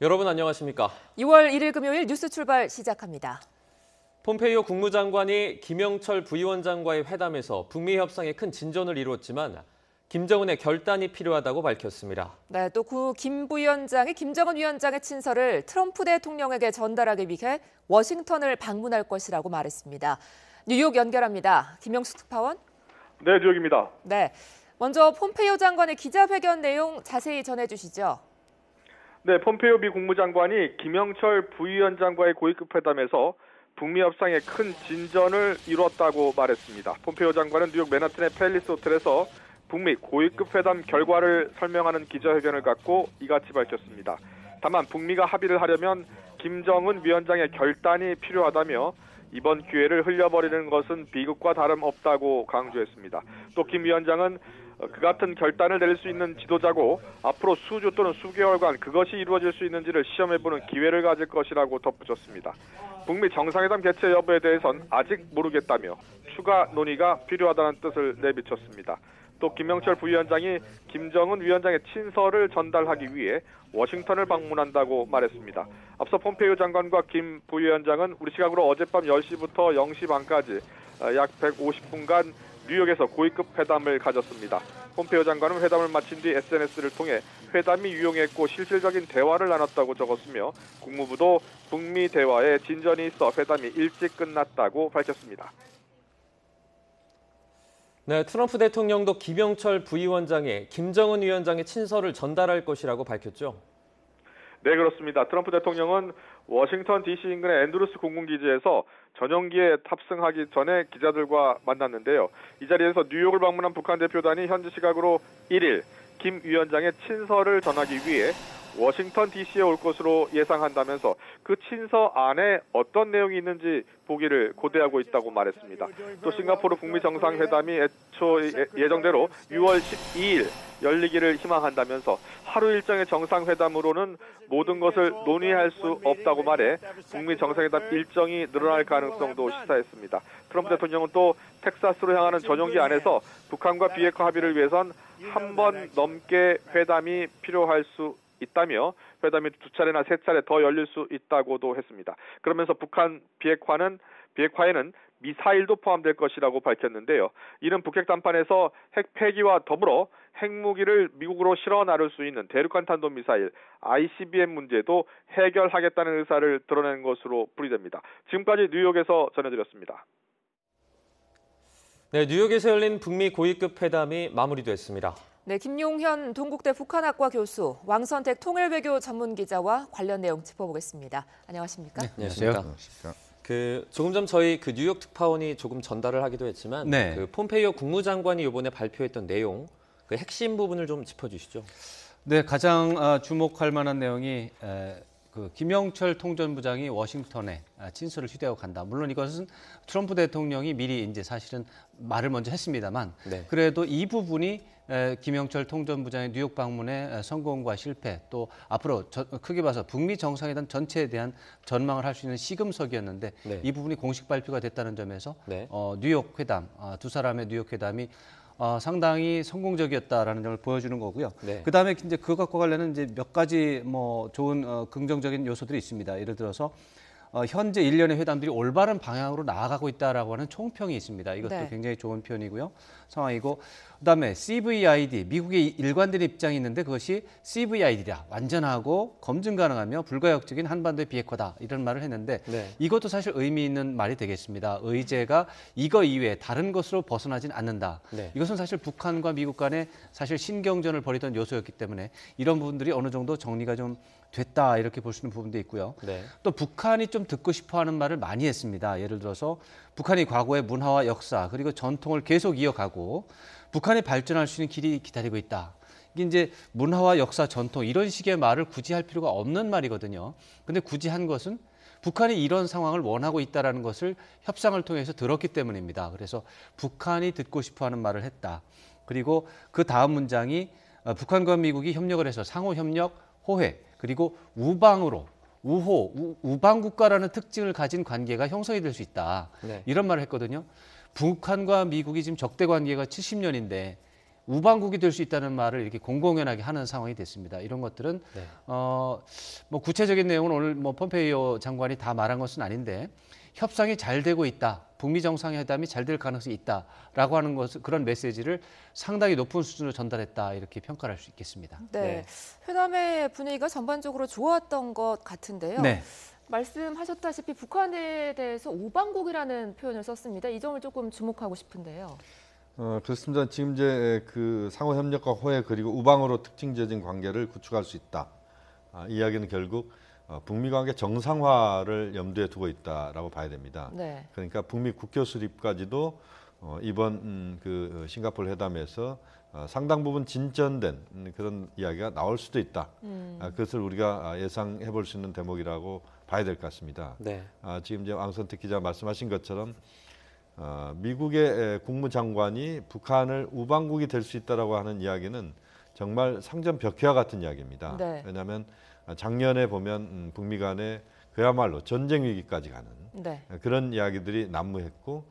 여러분 안녕하십니까? 6월 1일 금요일 뉴스 출발 시작합니다. 폼페이오 국무장관이 김영철 부위원장과의 회담에서 북미 협상에 큰 진전을 이루었지만 김정은의 결단이 필요하다고 밝혔습니다. 네, 또 김 부위원장이 김정은 위원장의 친서를 트럼프 대통령에게 전달하기 위해 워싱턴을 방문할 것이라고 말했습니다. 뉴욕 연결합니다. 김영수 특파원. 네, 뉴욕입니다. 네, 먼저 폼페이오 장관의 기자회견 내용 자세히 전해주시죠. 네, 폼페이오 미 국무장관이 김영철 부위원장과의 고위급 회담에서 북미 협상에 큰 진전을 이뤘다고 말했습니다. 폼페이오 장관은 뉴욕 맨하튼의 팰리스 호텔에서 북미 고위급 회담 결과를 설명하는 기자회견을 갖고 이같이 밝혔습니다. 다만 북미가 합의를 하려면 김정은 위원장의 결단이 필요하다며 이번 기회를 흘려버리는 것은 비극과 다름없다고 강조했습니다. 또 김 위원장은 그 같은 결단을 내릴 수 있는 지도자고 앞으로 수주 또는 수개월간 그것이 이루어질 수 있는지를 시험해보는 기회를 가질 것이라고 덧붙였습니다. 북미 정상회담 개최 여부에 대해선 아직 모르겠다며 추가 논의가 필요하다는 뜻을 내비쳤습니다. 또 김영철 부위원장이 김정은 위원장의 친서를 전달하기 위해 워싱턴을 방문한다고 말했습니다. 앞서 폼페이오 장관과 김 부위원장은 우리 시각으로 어젯밤 10시부터 0시 반까지 약 150분간 뉴욕에서 고위급 회담을 가졌습니다. 폼페이오 장관은 회담을 마친 뒤 SNS를 통해 회담이 유용했고 실질적인 대화를 나눴다고 적었으며 국무부도 북미 대화에 진전이 있어 회담이 일찍 끝났다고 밝혔습니다. 네, 트럼프 대통령도 김영철 부위원장에 김정은 위원장의 친서를 전달할 것이라고 밝혔죠. 네, 그렇습니다. 트럼프 대통령은 워싱턴 DC 인근의 앤드루스 공군기지에서 전용기에 탑승하기 전에 기자들과 만났는데요. 이 자리에서 뉴욕을 방문한 북한 대표단이 현지 시각으로 1일 김 위원장의 친서를 전하기 위해 워싱턴 DC에 올 것으로 예상한다면서 그 친서 안에 어떤 내용이 있는지 보기를 고대하고 있다고 말했습니다. 또 싱가포르 북미 정상회담이 애초 예정대로 6월 12일 열리기를 희망한다면서 하루 일정의 정상회담으로는 모든 것을 논의할 수 없다고 말해 북미 정상회담 일정이 늘어날 가능성도 시사했습니다. 트럼프 대통령은 또 텍사스로 향하는 전용기 안에서 북한과 비핵화 합의를 위해선 한 번 넘게 회담이 필요할 수 있다며 회담이 2차례나 3차례 더 열릴 수 있다고도 했습니다. 그러면서 북한 비핵화에는 미사일도 포함될 것이라고 밝혔는데요. 이는 북핵 담판에서 핵 폐기와 더불어 핵무기를 미국으로 실어 나를 수 있는 대륙간 탄도미사일 ICBM 문제도 해결하겠다는 의사를 드러낸 것으로 풀이됩니다. 지금까지 뉴욕에서 전해드렸습니다. 네, 뉴욕에서 열린 북미 고위급 회담이 마무리됐습니다. 네, 김용현 동국대 북한학과 교수, 왕선택 통일외교 전문기자와 관련 내용 짚어보겠습니다. 안녕하십니까? 네, 안녕하십니까? 조금 전 저희 뉴욕 특파원이 조금 전달을 하기도 했지만 폼페이오 국무장관이 이번에 발표했던 내용, 그 핵심 부분을 좀 짚어주시죠. 네, 가장 주목할 만한 내용이 김영철 통전부장이 워싱턴에 친서를 휴대하고 간다. 물론 이것은 트럼프 대통령이 미리 이제 사실은 말을 먼저 했습니다만 그래도 이 부분이 김영철 통전부장의 뉴욕 방문의 성공과 실패 또 앞으로 크게 봐서 북미 정상회담 전체에 대한 전망을 할 수 있는 시금석이었는데 이 부분이 공식 발표가 됐다는 점에서 뉴욕 회담, 두 사람의 뉴욕 회담이 상당히 성공적이었다라는 점을 보여주는 거고요. 그다음에 이제 그것과 관련된 이제 몇 가지 좋은 긍정적인 요소들이 있습니다. 예를 들어서 현재 일련의 회담들이 올바른 방향으로 나아가고 있다라고 하는 총평이 있습니다. 이것도 굉장히 좋은 표현이고요. 상황이고 그다음에 CVID, 미국의 일관된 입장이 있는데 그것이 CVID다. 완전하고 검증 가능하며 불가역적인 한반도의 비핵화다. 이런 말을 했는데 이것도 사실 의미 있는 말이 되겠습니다. 의제가 이거 이외에 다른 것으로 벗어나진 않는다. 이것은 사실 북한과 미국 간에 사실 신경전을 벌이던 요소였기 때문에 이런 부분들이 어느 정도 정리가 좀 됐다 이렇게 볼 수 있는 부분도 있고요. 또 북한이 좀 듣고 싶어하는 말을 많이 했습니다. 예를 들어서 북한이 과거의 문화와 역사 그리고 전통을 계속 이어가고 북한이 발전할 수 있는 길이 기다리고 있다. 이게 이제 문화와 역사, 전통 이런 식의 말을 굳이 할 필요가 없는 말이거든요. 근데 굳이 한 것은 북한이 이런 상황을 원하고 있다는 것을 협상을 통해서 들었기 때문입니다. 그래서 북한이 듣고 싶어하는 말을 했다. 그리고 그 다음 문장이 북한과 미국이 협력을 해서 상호 협력, 호혜 그리고 우방으로 우방 국가라는 특징을 가진 관계가 형성이 될 수 있다. 이런 말을 했거든요. 북한과 미국이 지금 적대 관계가 70년인데 우방국이 될 수 있다는 말을 이렇게 공공연하게 하는 상황이 됐습니다. 이런 것들은 네. 뭐 구체적인 내용은 오늘 뭐 폼페이오 장관이 다 말한 것은 아닌데 협상이 잘 되고 있다, 북미 정상회담이 잘 될 가능성이 있다라고 하는 것은 그런 메시지를 상당히 높은 수준으로 전달했다 이렇게 평가를 할 수 있겠습니다. 네. 네. 회담의 분위기가 전반적으로 좋았던 것 같은데요. 네. 말씀하셨다시피 북한에 대해서 우방국이라는 표현을 썼습니다. 이 점을 조금 주목하고 싶은데요. 그렇습니다. 지금 이제 그 상호 협력과 호혜 그리고 우방으로 특징 지어진 관계를 구축할 수 있다. 이야기는 결국 북미 관계 정상화를 염두에 두고 있다라고 봐야 됩니다. 네. 그러니까 북미 국교 수립까지도 이번 그 싱가포르 회담에서 상당 부분 진전된 그런 이야기가 나올 수도 있다. 그것을 우리가 예상해 볼 수 있는 대목이라고 봐야 될 것 같습니다. 네. 지금 이제 왕선택 기자 말씀하신 것처럼 미국의 국무장관이 북한을 우방국이 될 수 있다라고 하는 이야기는 정말 상전벽해와 같은 이야기입니다. 네. 왜냐하면 작년에 보면 북미 간에 그야말로 전쟁 위기까지 가는 네. 그런 이야기들이 난무했고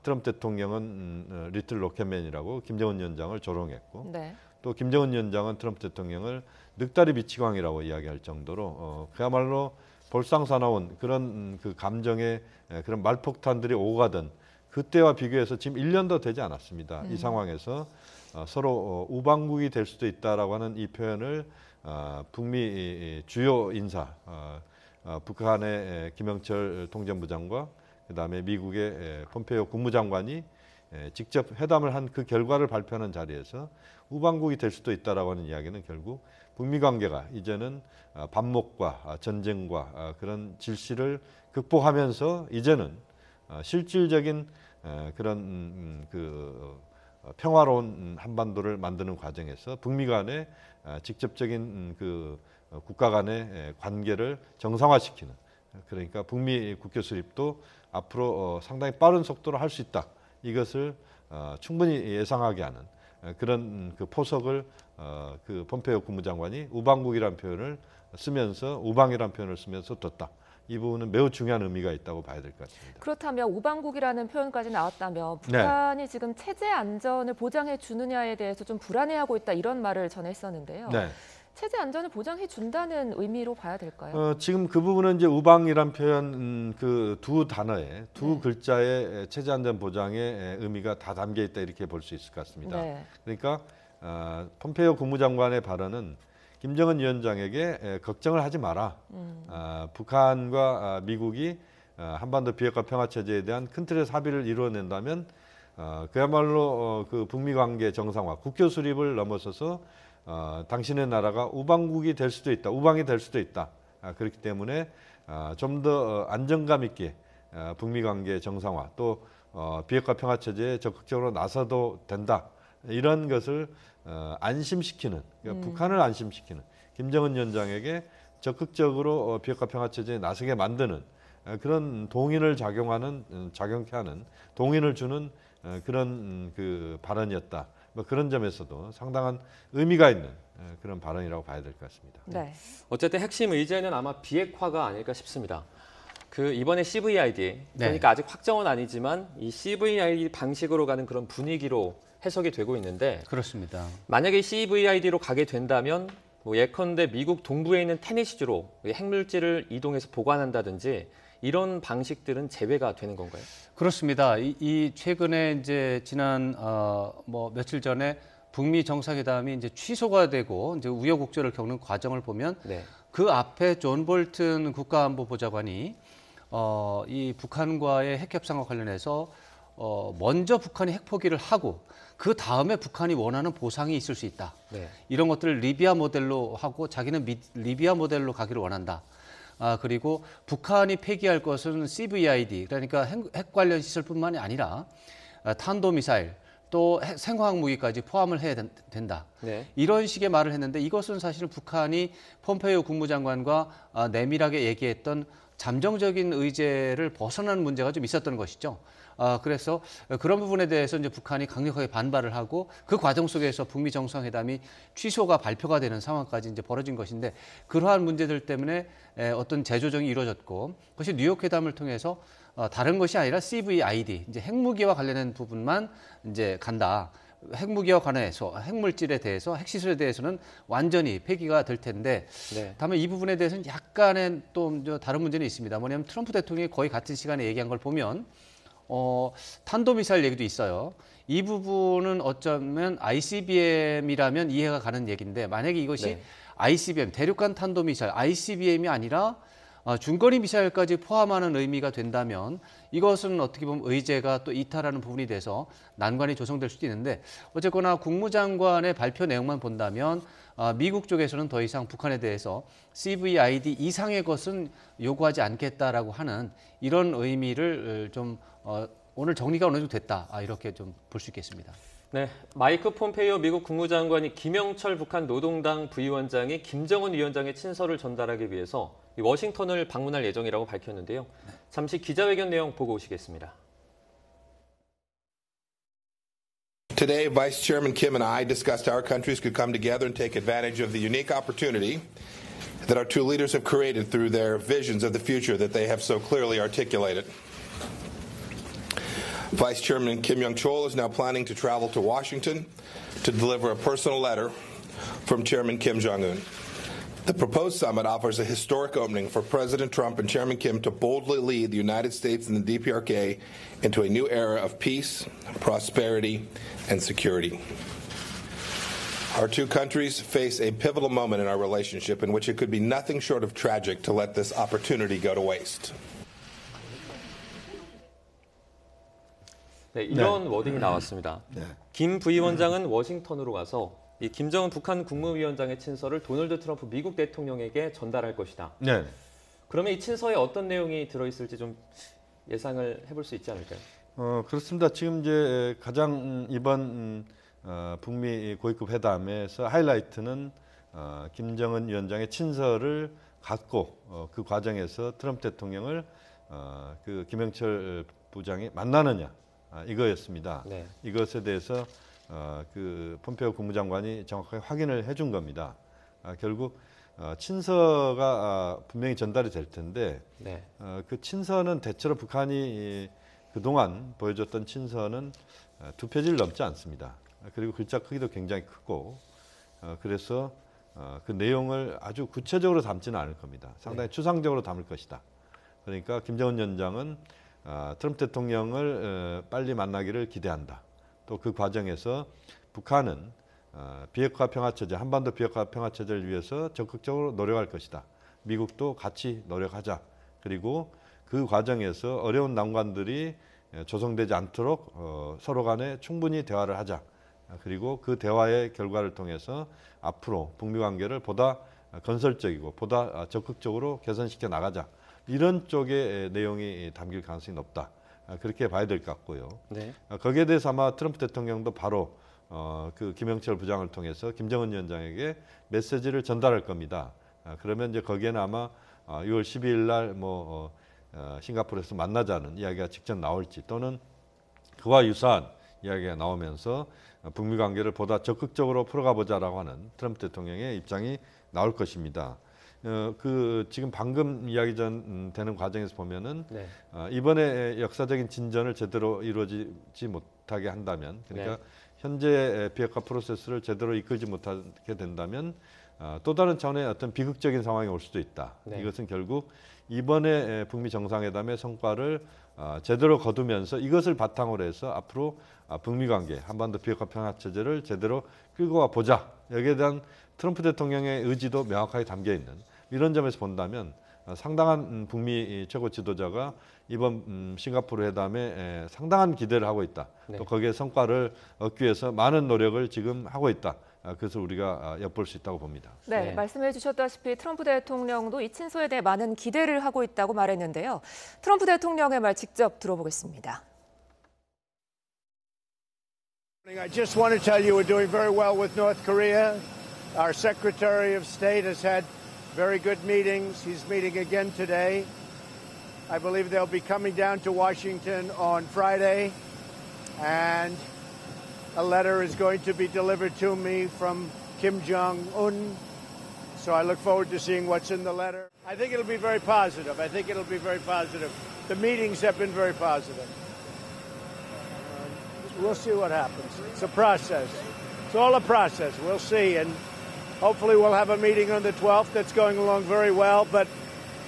트럼프 대통령은 리틀 로켓맨이라고 김정은 위원장을 조롱했고 네. 또 김정은 위원장은 트럼프 대통령을 늑다리 미치광이라고 이야기할 정도로 그야말로 볼상사나운 그런 그 감정의 그런 말폭탄들이 오고 가던 그때와 비교해서 지금 1년도 되지 않았습니다. 이 상황에서 서로 우방국이 될 수도 있다라고 하는 이 표현을 북미 주요 인사, 북한의 김영철 통전부장과 그다음에 미국의 폼페이오 국무장관이 직접 회담을 한 그 결과를 발표하는 자리에서 우방국이 될 수도 있다라고 하는 이야기는 결국 북미 관계가 이제는 반목과 전쟁과 그런 질시를 극복하면서 이제는 실질적인 그런 그 평화로운 한반도를 만드는 과정에서 북미 간의 직접적인 그 국가 간의 관계를 정상화시키는, 그러니까 북미 국교 수립도 앞으로 상당히 빠른 속도로 할 수 있다. 이것을 충분히 예상하게 하는 그런 그 포석을 그 폼페이오 국무장관이 우방국이라는 표현을 쓰면서 우방이라는 표현을 쓰면서 뒀다. 이 부분은 매우 중요한 의미가 있다고 봐야 될 것 같습니다. 그렇다면 우방국이라는 표현까지 나왔다면 북한이 네. 지금 체제 안전을 보장해 주느냐에 대해서 좀 불안해하고 있다 이런 말을 전했었는데요. 네. 체제 안전을 보장해 준다는 의미로 봐야 될까요? 지금 그 부분은 이제 우방이란 표현 그 두 단어에 두 글자의 체제 안전 보장의 의미가 다 담겨 있다 이렇게 볼 수 있을 것 같습니다. 네. 그러니까 폼페이오 국무장관의 발언은 김정은 위원장에게 걱정을 하지 마라. 북한과 미국이 한반도 비핵화 평화 체제에 대한 큰 틀의 합의를 이루어낸다면 그야말로 그 북미 관계 정상화, 국교 수립을 넘어서서 당신의 나라가 우방국이 될 수도 있다, 우방이 될 수도 있다. 그렇기 때문에 좀 더 안정감 있게 북미 관계 정상화 또 비핵화 평화 체제에 적극적으로 나서도 된다. 이런 것을 안심시키는, 그러니까 북한을 안심시키는, 김정은 위원장에게 적극적으로 비핵화 평화 체제에 나서게 만드는 그런 동인을 작용케 하는, 동인을 주는 그런 그 발언이었다. 뭐 그런 점에서도 상당한 의미가 있는 그런 발언이라고 봐야 될 것 같습니다. 네. 어쨌든 핵심 의제는 아마 비핵화가 아닐까 싶습니다. 그 이번에 CVID, 그러니까 아직 확정은 아니지만 이 CVID 방식으로 가는 그런 분위기로 해석이 되고 있는데, 그렇습니다. 만약에 CVID로 가게 된다면 뭐 예컨대 미국 동부에 있는 테네시주로 핵물질을 이동해서 보관한다든지 이런 방식들은 제외가 되는 건가요? 그렇습니다. 이 최근에 이제 지난 뭐 며칠 전에 북미 정상회담이 이제 취소가 되고 이제 우여곡절을 겪는 과정을 보면 그 앞에 존 볼튼 국가안보보좌관이 이 북한과의 핵 협상과 관련해서 먼저 북한이 핵 포기를 하고 그 다음에 북한이 원하는 보상이 있을 수 있다. 이런 것들을 리비아 모델로 하고 자기는 리비아 모델로 가기를 원한다. 그리고 북한이 폐기할 것은 CVID, 그러니까 핵 관련 시설뿐만이 아니라 탄도미사일, 또 생화학 무기까지 포함을 해야 된다. 이런 식의 말을 했는데 이것은 사실은 북한이 폼페이오 국무장관과 내밀하게 얘기했던 잠정적인 의제를 벗어나는 문제가 좀 있었던 것이죠. 그래서 그런 부분에 대해서 이제 북한이 강력하게 반발을 하고 그 과정 속에서 북미 정상회담이 취소가 발표가 되는 상황까지 이제 벌어진 것인데, 그러한 문제들 때문에 어떤 재조정이 이루어졌고, 그것이 뉴욕 회담을 통해서 다른 것이 아니라 CVID, 이제 핵무기와 관련된 부분만 이제 간다. 핵무기와 관해서 핵물질에 대해서 핵시설에 대해서는 완전히 폐기가 될 텐데 다만 이 부분에 대해서는 약간의 또 다른 문제는 있습니다. 뭐냐면 트럼프 대통령이 거의 같은 시간에 얘기한 걸 보면 탄도미사일 얘기도 있어요. 이 부분은 어쩌면 ICBM이라면 이해가 가는 얘기인데 만약에 이것이 ICBM, 대륙간 탄도미사일, ICBM이 아니라 중거리 미사일까지 포함하는 의미가 된다면 이것은 어떻게 보면 의제가 또 이탈하는 부분이 돼서 난관이 조성될 수도 있는데 어쨌거나 국무장관의 발표 내용만 본다면 미국 쪽에서는 더 이상 북한에 대해서 CVID 이상의 것은 요구하지 않겠다라고 하는 이런 의미를 좀 오늘 정리가 어느 정도 됐다 이렇게 좀 볼 수 있겠습니다. 네, 마이크 폼페이오 미국 국무장관이 김영철 북한 노동당 부위원장이 김정은 위원장의 친서를 전달하기 위해서 워싱턴을 방문할 예정이라고 밝혔는데요. 잠시 기자회견 내용 보고 오시겠습니다. Today, Vice Chairman Kim and I discussed how our countries could come together and take advantage of the unique opportunity that our two leaders have created through their visions of the future that they have so clearly articulated. Vice Chairman Kim Young-chol is now planning to travel to Washington to deliver a personal letter from Chairman Kim Jong-un. The proposed summit offers a historic opening for President Trump and Chairman Kim to boldly lead the United States and the DPRK into a new era of peace, prosperity, and security. Our two countries face a pivotal moment in our relationship in which it could be nothing short of tragic to let this opportunity go to waste. 네, 이런 워딩이 나왔습니다. 김 부위원장은 워싱턴으로 가서 이 김정은 북한 국무위원장의 친서를 도널드 트럼프 미국 대통령에게 전달할 것이다. 네. 그러면 이 친서에 어떤 내용이 들어있을지 좀 예상을 해볼 수 있지 않을까요? 그렇습니다. 지금 이제 가장 이번 북미 고위급 회담에서 하이라이트는 김정은 위원장의 친서를 갖고 그 과정에서 트럼프 대통령을 그 김영철 부장이 만나느냐 이거였습니다. 네. 이것에 대해서 그 폼페이오 국무장관이 정확하게 확인을 해준 겁니다. 결국 친서가 분명히 전달이 될 텐데 그 친서는 대체로 북한이 그동안 보여줬던 친서는 2페이지를 넘지 않습니다. 그리고 글자 크기도 굉장히 크고 그래서 그 내용을 아주 구체적으로 담지는 않을 겁니다. 상당히 추상적으로 담을 것이다. 그러니까 김정은 위원장은 트럼프 대통령을 빨리 만나기를 기대한다. 또 그 과정에서 북한은 비핵화 평화체제, 한반도 비핵화 평화체제를 위해서 적극적으로 노력할 것이다. 미국도 같이 노력하자. 그리고 그 과정에서 어려운 난관들이 조성되지 않도록 서로 간에 충분히 대화를 하자. 그리고 그 대화의 결과를 통해서 앞으로 북미 관계를 보다 건설적이고 보다 적극적으로 개선시켜 나가자. 이런 쪽의 내용이 담길 가능성이 높다. 그렇게 봐야 될 것 같고요. 네. 거기에 대해서 아마 트럼프 대통령도 바로 그 김영철 부장을 통해서 김정은 위원장에게 메시지를 전달할 겁니다. 그러면 이제 거기에는 아마 6월 12일 날 싱가포르에서 만나자는 이야기가 직접 나올지 또는 그와 유사한 이야기가 나오면서 북미 관계를 보다 적극적으로 풀어가 보자라고 하는 트럼프 대통령의 입장이 나올 것입니다. 그 지금 방금 이야기 되는 과정에서 보면은 이번에 역사적인 진전을 제대로 이루어지지 못하게 한다면, 그러니까 현재 비핵화 프로세스를 제대로 이끌지 못하게 된다면 또 다른 차원의 어떤 비극적인 상황이 올 수도 있다. 이것은 결국 이번에 북미 정상회담의 성과를 제대로 거두면서 이것을 바탕으로 해서 앞으로 북미 관계, 한반도 비핵화 평화 체제를 제대로 끌고 와 보자. 여기에 대한 트럼프 대통령의 의지도 명확하게 담겨 있는 이런 점에서 본다면 상당한 북미 최고 지도자가 이번 싱가포르 회담에 상당한 기대를 하고 있다. 또 거기에 성과를 얻기 위해서 많은 노력을 지금 하고 있다. 그것을 우리가 엿볼 수 있다고 봅니다. 네, 말씀해 주셨다시피 트럼프 대통령도 이 친서에 대해 많은 기대를 하고 있다고 말했는데요. 트럼프 대통령의 말 직접 들어보겠습니다. I just want to tell you we're doing very well with North Korea. Our Secretary of State has had very good meetings. He's meeting again today. I believe they'll be coming down to Washington on Friday, and a letter is going to be delivered to me from Kim Jong-un. So I look forward to seeing what's in the letter. I think it'll be very positive. The meetings have been very positive. We'll see what happens. It's a process. It's all a process. We'll see. And hopefully we'll have a meeting on the 12th that's going along very well. But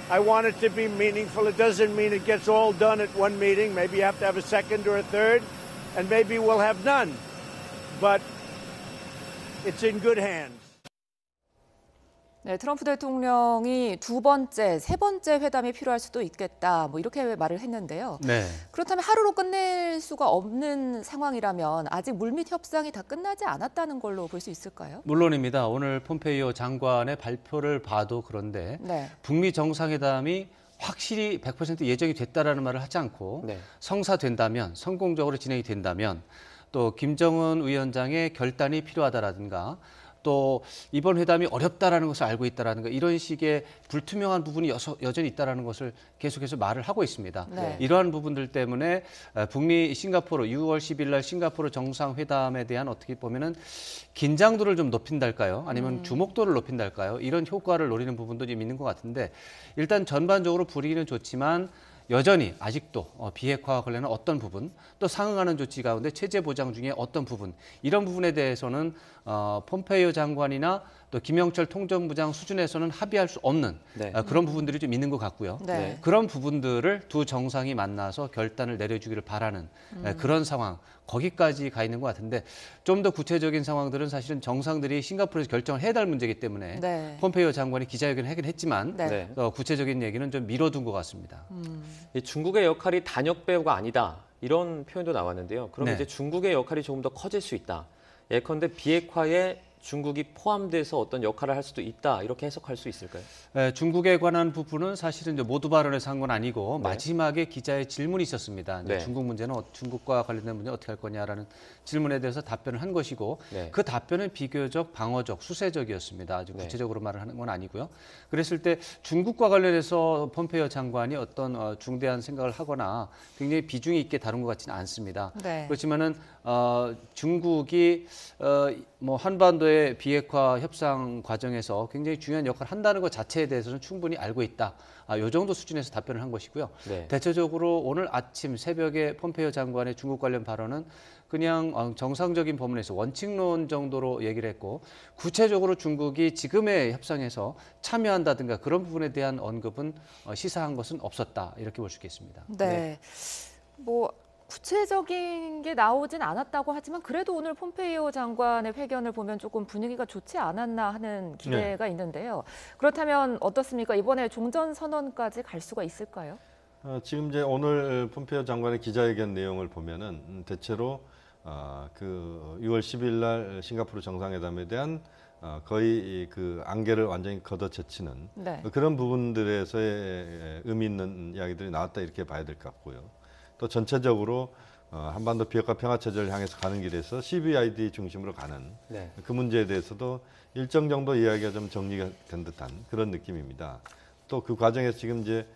I want it to be meaningful. It doesn't mean it gets all done at one meeting. Maybe you have to have a second or a third. And maybe we'll have none. But it's in good hands. 네, 트럼프 대통령이 두 번째, 세 번째 회담이 필요할 수도 있겠다. 뭐 이렇게 말을 했는데요. 네. 그렇다면 하루로 끝낼 수가 없는 상황이라면 아직 물밑 협상이 다 끝나지 않았다는 걸로 볼 수 있을까요? 물론입니다. 오늘 폼페이오 장관의 발표를 봐도 그런데 네. 북미 정상회담이 확실히 100% 예정이 됐다라는 말을 하지 않고 네. 성사된다면, 성공적으로 진행이 된다면 또 김정은 위원장의 결단이 필요하다라든가 또 이번 회담이 어렵다라는 것을 알고 있다라는 거, 이런 식의 불투명한 부분이 여전히 있다라는 것을 계속해서 말을 하고 있습니다. 네. 이러한 부분들 때문에 북미 싱가포르 6월 10일 날 싱가포르 정상회담에 대한 어떻게 보면은 긴장도를 좀 높인달까요? 아니면 주목도를 높인달까요? 이런 효과를 노리는 부분도 좀 있는 것 같은데, 일단 전반적으로 분위기는 좋지만 여전히 아직도 비핵화와 관련한 어떤 부분, 또 상응하는 조치 가운데 체제 보장 중에 어떤 부분, 이런 부분에 대해서는 폼페이오 장관이나 또 김영철 통전부장 수준에서는 합의할 수 없는 네. 그런 부분들이 좀 있는 것 같고요. 네. 그런 부분들을 두 정상이 만나서 결단을 내려주기를 바라는 그런 상황, 거기까지 가 있는 것 같은데, 좀 더 구체적인 상황들은 사실은 정상들이 싱가포르에서 결정을 해야 할 문제이기 때문에 네. 폼페이오 장관이 기자회견을 하긴 했지만 네. 구체적인 얘기는 좀 미뤄둔 것 같습니다. 이 중국의 역할이 단역 배우가 아니다. 이런 표현도 나왔는데요. 그럼 네. 이제 중국의 역할이 조금 더 커질 수 있다. 예컨대 비핵화에 중국이 포함돼서 어떤 역할을 할 수도 있다. 이렇게 해석할 수 있을까요? 중국에 관한 부분은 사실은 이제 모두 발언에서 한 건 아니고 네. 마지막에 기자의 질문이 있었습니다. 이제 네. 중국 문제는 중국과 관련된 문제 어떻게 할 거냐라는 질문에 대해서 답변을 한 것이고 네. 그 답변은 비교적 방어적, 수세적이었습니다. 아주 네. 구체적으로 말을 하는 건 아니고요. 그랬을 때 중국과 관련해서 폼페이오 장관이 어떤 중대한 생각을 하거나 굉장히 비중이 있게 다룬 것 같지는 않습니다. 네. 그렇지만은 중국이 뭐 한반도의 비핵화 협상 과정에서 굉장히 중요한 역할을 한다는 것 자체에 대해서는 충분히 알고 있다. 요 정도 수준에서 답변을 한 것이고요. 네. 대체적으로 오늘 아침 새벽에 폼페이오 장관의 중국 관련 발언은 그냥 정상적인 범위에서 원칙론 정도로 얘기를 했고, 구체적으로 중국이 지금의 협상에서 참여한다든가 그런 부분에 대한 언급은 시사한 것은 없었다. 이렇게 볼 수 있겠습니다. 네. 뭐 구체적인 게 나오진 않았다고 하지만 그래도 오늘 폼페이오 장관의 회견을 보면 조금 분위기가 좋지 않았나 하는 기대가 있는데요. 그렇다면 어떻습니까? 이번에 종전 선언까지 갈 수가 있을까요? 지금 이제 오늘 폼페이오 장관의 기자회견 내용을 보면은 대체로 그 6월 10일 날 싱가포르 정상회담에 대한 거의 그 안개를 완전히 걷어제치는 네. 그런 부분들에서의 의미 있는 이야기들이 나왔다, 이렇게 봐야 될 것 같고요. 또 전체적으로 한반도 비핵화 평화체제를 향해서 가는 길에서 CBID 중심으로 가는 네. 그 문제에 대해서도 일정 정도 이야기가 좀 정리가 된 듯한 그런 느낌입니다. 또 그 과정에서 지금 이제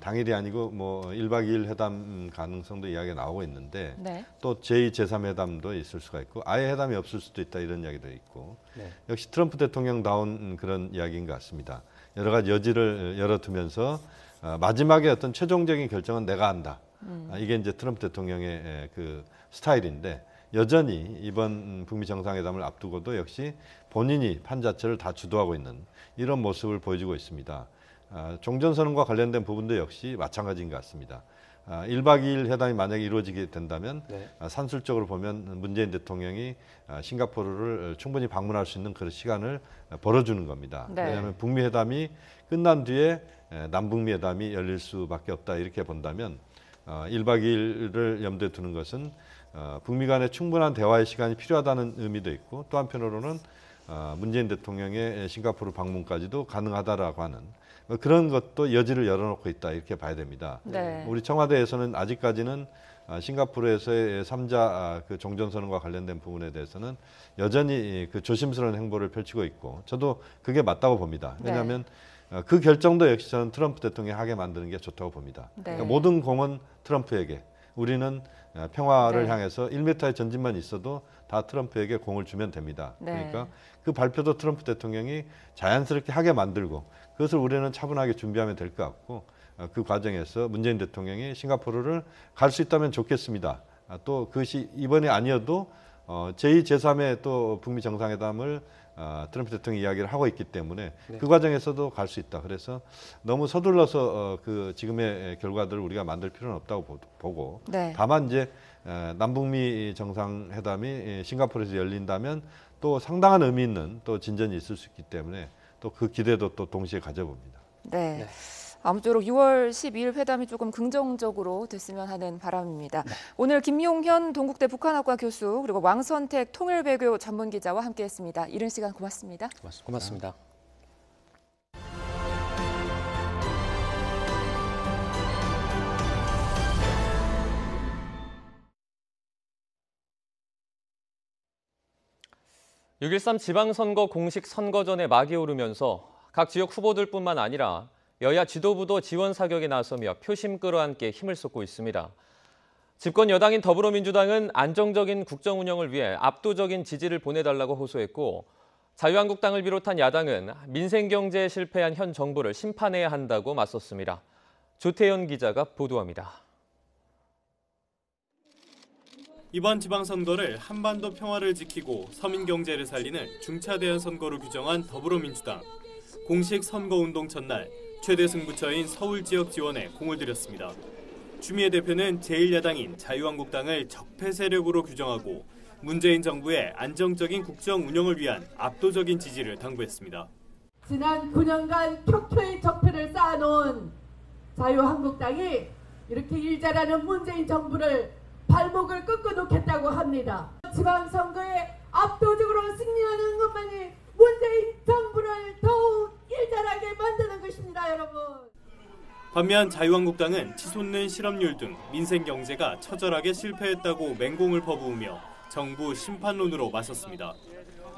당일이 아니고 뭐 1박 2일 회담 가능성도 이야기가 나오고 있는데 네. 또 제2, 제3 회담도 있을 수가 있고 아예 회담이 없을 수도 있다, 이런 이야기도 있고 네. 역시 트럼프 대통령다운 그런 이야기인 것 같습니다. 여러 가지 여지를 열어두면서 마지막에 어떤 최종적인 결정은 내가 한다. 이게 이제 트럼프 대통령의 그 스타일인데, 여전히 이번 북미 정상회담을 앞두고도 역시 본인이 판 자체를 다 주도하고 있는 이런 모습을 보여주고 있습니다. 종전선언과 관련된 부분도 역시 마찬가지인 것 같습니다. 1박 2일 회담이 만약에 이루어지게 된다면 네. 산술적으로 보면 문재인 대통령이 싱가포르를 충분히 방문할 수 있는 그런 시간을 벌어주는 겁니다. 네. 왜냐하면 북미 회담이 끝난 뒤에 남북미 회담이 열릴 수밖에 없다, 이렇게 본다면 1박 2일을 염두에 두는 것은 북미 간에 충분한 대화의 시간이 필요하다는 의미도 있고, 또 한편으로는 문재인 대통령의 싱가포르 방문까지도 가능하다라고 하는 그런 것도 여지를 열어놓고 있다, 이렇게 봐야 됩니다. 네. 우리 청와대에서는 아직까지는 싱가포르에서의 3자 그 종전선언과 관련된 부분에 대해서는 여전히 그 조심스러운 행보를 펼치고 있고, 저도 그게 맞다고 봅니다. 왜냐하면 그 결정도 역시 저는 트럼프 대통령이 하게 만드는 게 좋다고 봅니다. 네. 그러니까 모든 공은 트럼프에게, 우리는 평화를 네. 향해서 1m의 전진만 있어도 다 트럼프에게 공을 주면 됩니다. 네. 그러니까 그 발표도 트럼프 대통령이 자연스럽게 하게 만들고, 그것을 우리는 차분하게 준비하면 될 것 같고, 그 과정에서 문재인 대통령이 싱가포르를 갈 수 있다면 좋겠습니다 또 그것이 이번에 아니어도 제2, 제3의 또 북미 정상회담을 트럼프 대통령이 이야기를 하고 있기 때문에 그 과정에서도 갈 수 있다. 그래서 너무 서둘러서 그 지금의 결과들을 우리가 만들 필요는 없다고 보고 다만 이제 남북미 정상회담이 싱가포르에서 열린다면 또 상당한 의미 있는 또 진전이 있을 수 있기 때문에 또 그 기대도 또 동시에 가져봅니다. 네. 아무쪼록 6월 12일 회담이 조금 긍정적으로 됐으면 하는 바람입니다. 오늘 김용현 동국대 북한학과 교수 그리고 왕선택 통일외교 전문기자와 함께했습니다. 이른 시간 고맙습니다. 고맙습니다. (6.13) 지방선거 공식 선거전에 막이 오르면서 각 지역 후보들뿐만 아니라 여야 지도부도 지원 사격에 나서며 표심 끌어안게 힘을 쏟고 있습니다. 집권 여당인 더불어민주당은 안정적인 국정 운영을 위해 압도적인 지지를 보내달라고 호소했고 자유한국당을 비롯한 야당은 민생 경제에 실패한 현 정부를 심판해야 한다고 맞섰습니다. 조태현 기자가 보도합니다. 이번 지방선거를 한반도 평화를 지키고 서민 경제를 살리는 중차대한 선거로 규정한 더불어민주당. 공식 선거운동 첫날 최대 승부처인 서울 지역 지원에 공을 들였습니다. 추미애 대표는 제1야당인 자유한국당을 적폐 세력으로 규정하고 문재인 정부의 안정적인 국정 운영을 위한 압도적인 지지를 당부했습니다. 지난 9년간 켜켜이 적폐를 쌓아놓은 자유한국당이 이렇게 일 잘하는 문재인 정부를 발목을 꺾어놓겠다고 합니다. 지방선거에 압도적으로 승리하는 것만이 문재인 정부를 더욱 일잘하게 만드는 것입니다, 여러분. 반면 자유한국당은 치솟는 실업률 등 민생 경제가 처절하게 실패했다고 맹공을 퍼부으며 정부 심판론으로 맞섰습니다.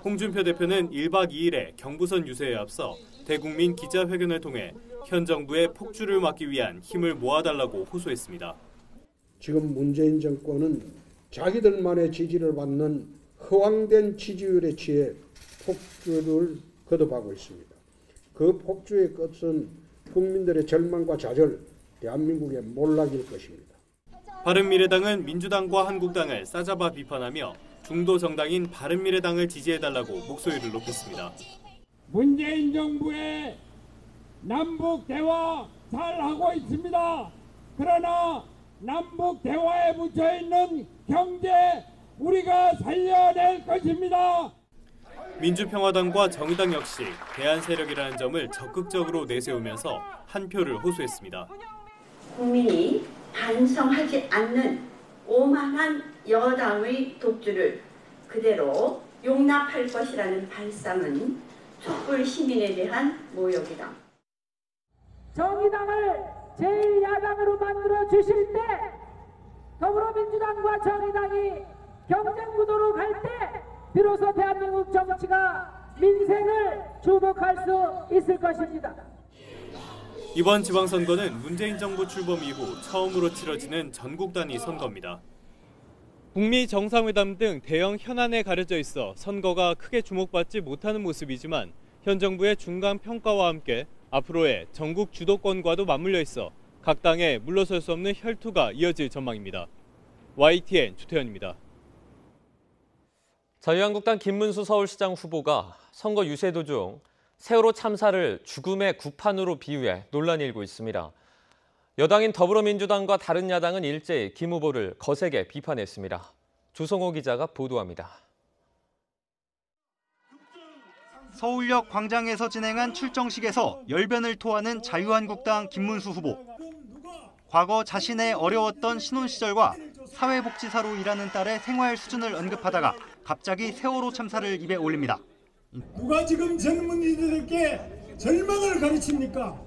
홍준표 대표는 1박 2일의 경부선 유세에 앞서 대국민 기자회견을 통해 현 정부의 폭주를 막기 위한 힘을 모아달라고 호소했습니다. 지금 문재인 정권은 자기들만의 지지를 받는 허황된 지지율에 취해 폭주를 거듭하고 있습니다. 그 폭주의 끝은 국민들의 절망과 좌절, 대한민국의 몰락일 것입니다. 바른미래당은 민주당과 한국당을 싸잡아 비판하며 중도 정당인 바른미래당을 지지해달라고 목소리를 높였습니다. 문재인 정부의 남북 대화 잘하고 있습니다. 그러나 남북 대화에 묻혀있는 경제 우리가 살려낼 것입니다. 민주평화당과 정의당 역시 대안 세력이라는 점을 적극적으로 내세우면서 한 표를 호소했습니다. 국민이 반성하지 않는 오만한 여당의 독주를 그대로 용납할 것이라는 발상은 촛불 시민에 대한 모욕이다. 정의당을 제1야당으로 만들어 주실 때 더불어민주당과 정의당이 경쟁 구도로 갈 때 비로소 대한민국 정치가 민생을 주목할 수 있을 것입니다. 이번 지방선거는 문재인 정부 출범 이후 처음으로 치러지는 전국 단위 선거입니다. 북미 정상회담 등 대형 현안에 가려져 있어 선거가 크게 주목받지 못하는 모습이지만 현 정부의 중간 평가와 함께 앞으로의 전국 주도권과도 맞물려 있어 각 당에 물러설 수 없는 혈투가 이어질 전망입니다. YTN 조태현입니다. 자유한국당 김문수 서울시장 후보가 선거 유세 도중 세월호 참사를 죽음의 구판으로 비유해 논란이 일고 있습니다. 여당인 더불어민주당과 다른 야당은 일제히 김 후보를 거세게 비판했습니다. 조성호 기자가 보도합니다. 서울역 광장에서 진행한 출정식에서 열변을 토하는 자유한국당 김문수 후보. 과거 자신의 어려웠던 신혼 시절과 사회복지사로 일하는 딸의 생활 수준을 언급하다가 갑자기 세월호 참사를 입에 올립니다. 누가 지금 젊은이들에게 절망을 가르칩니까?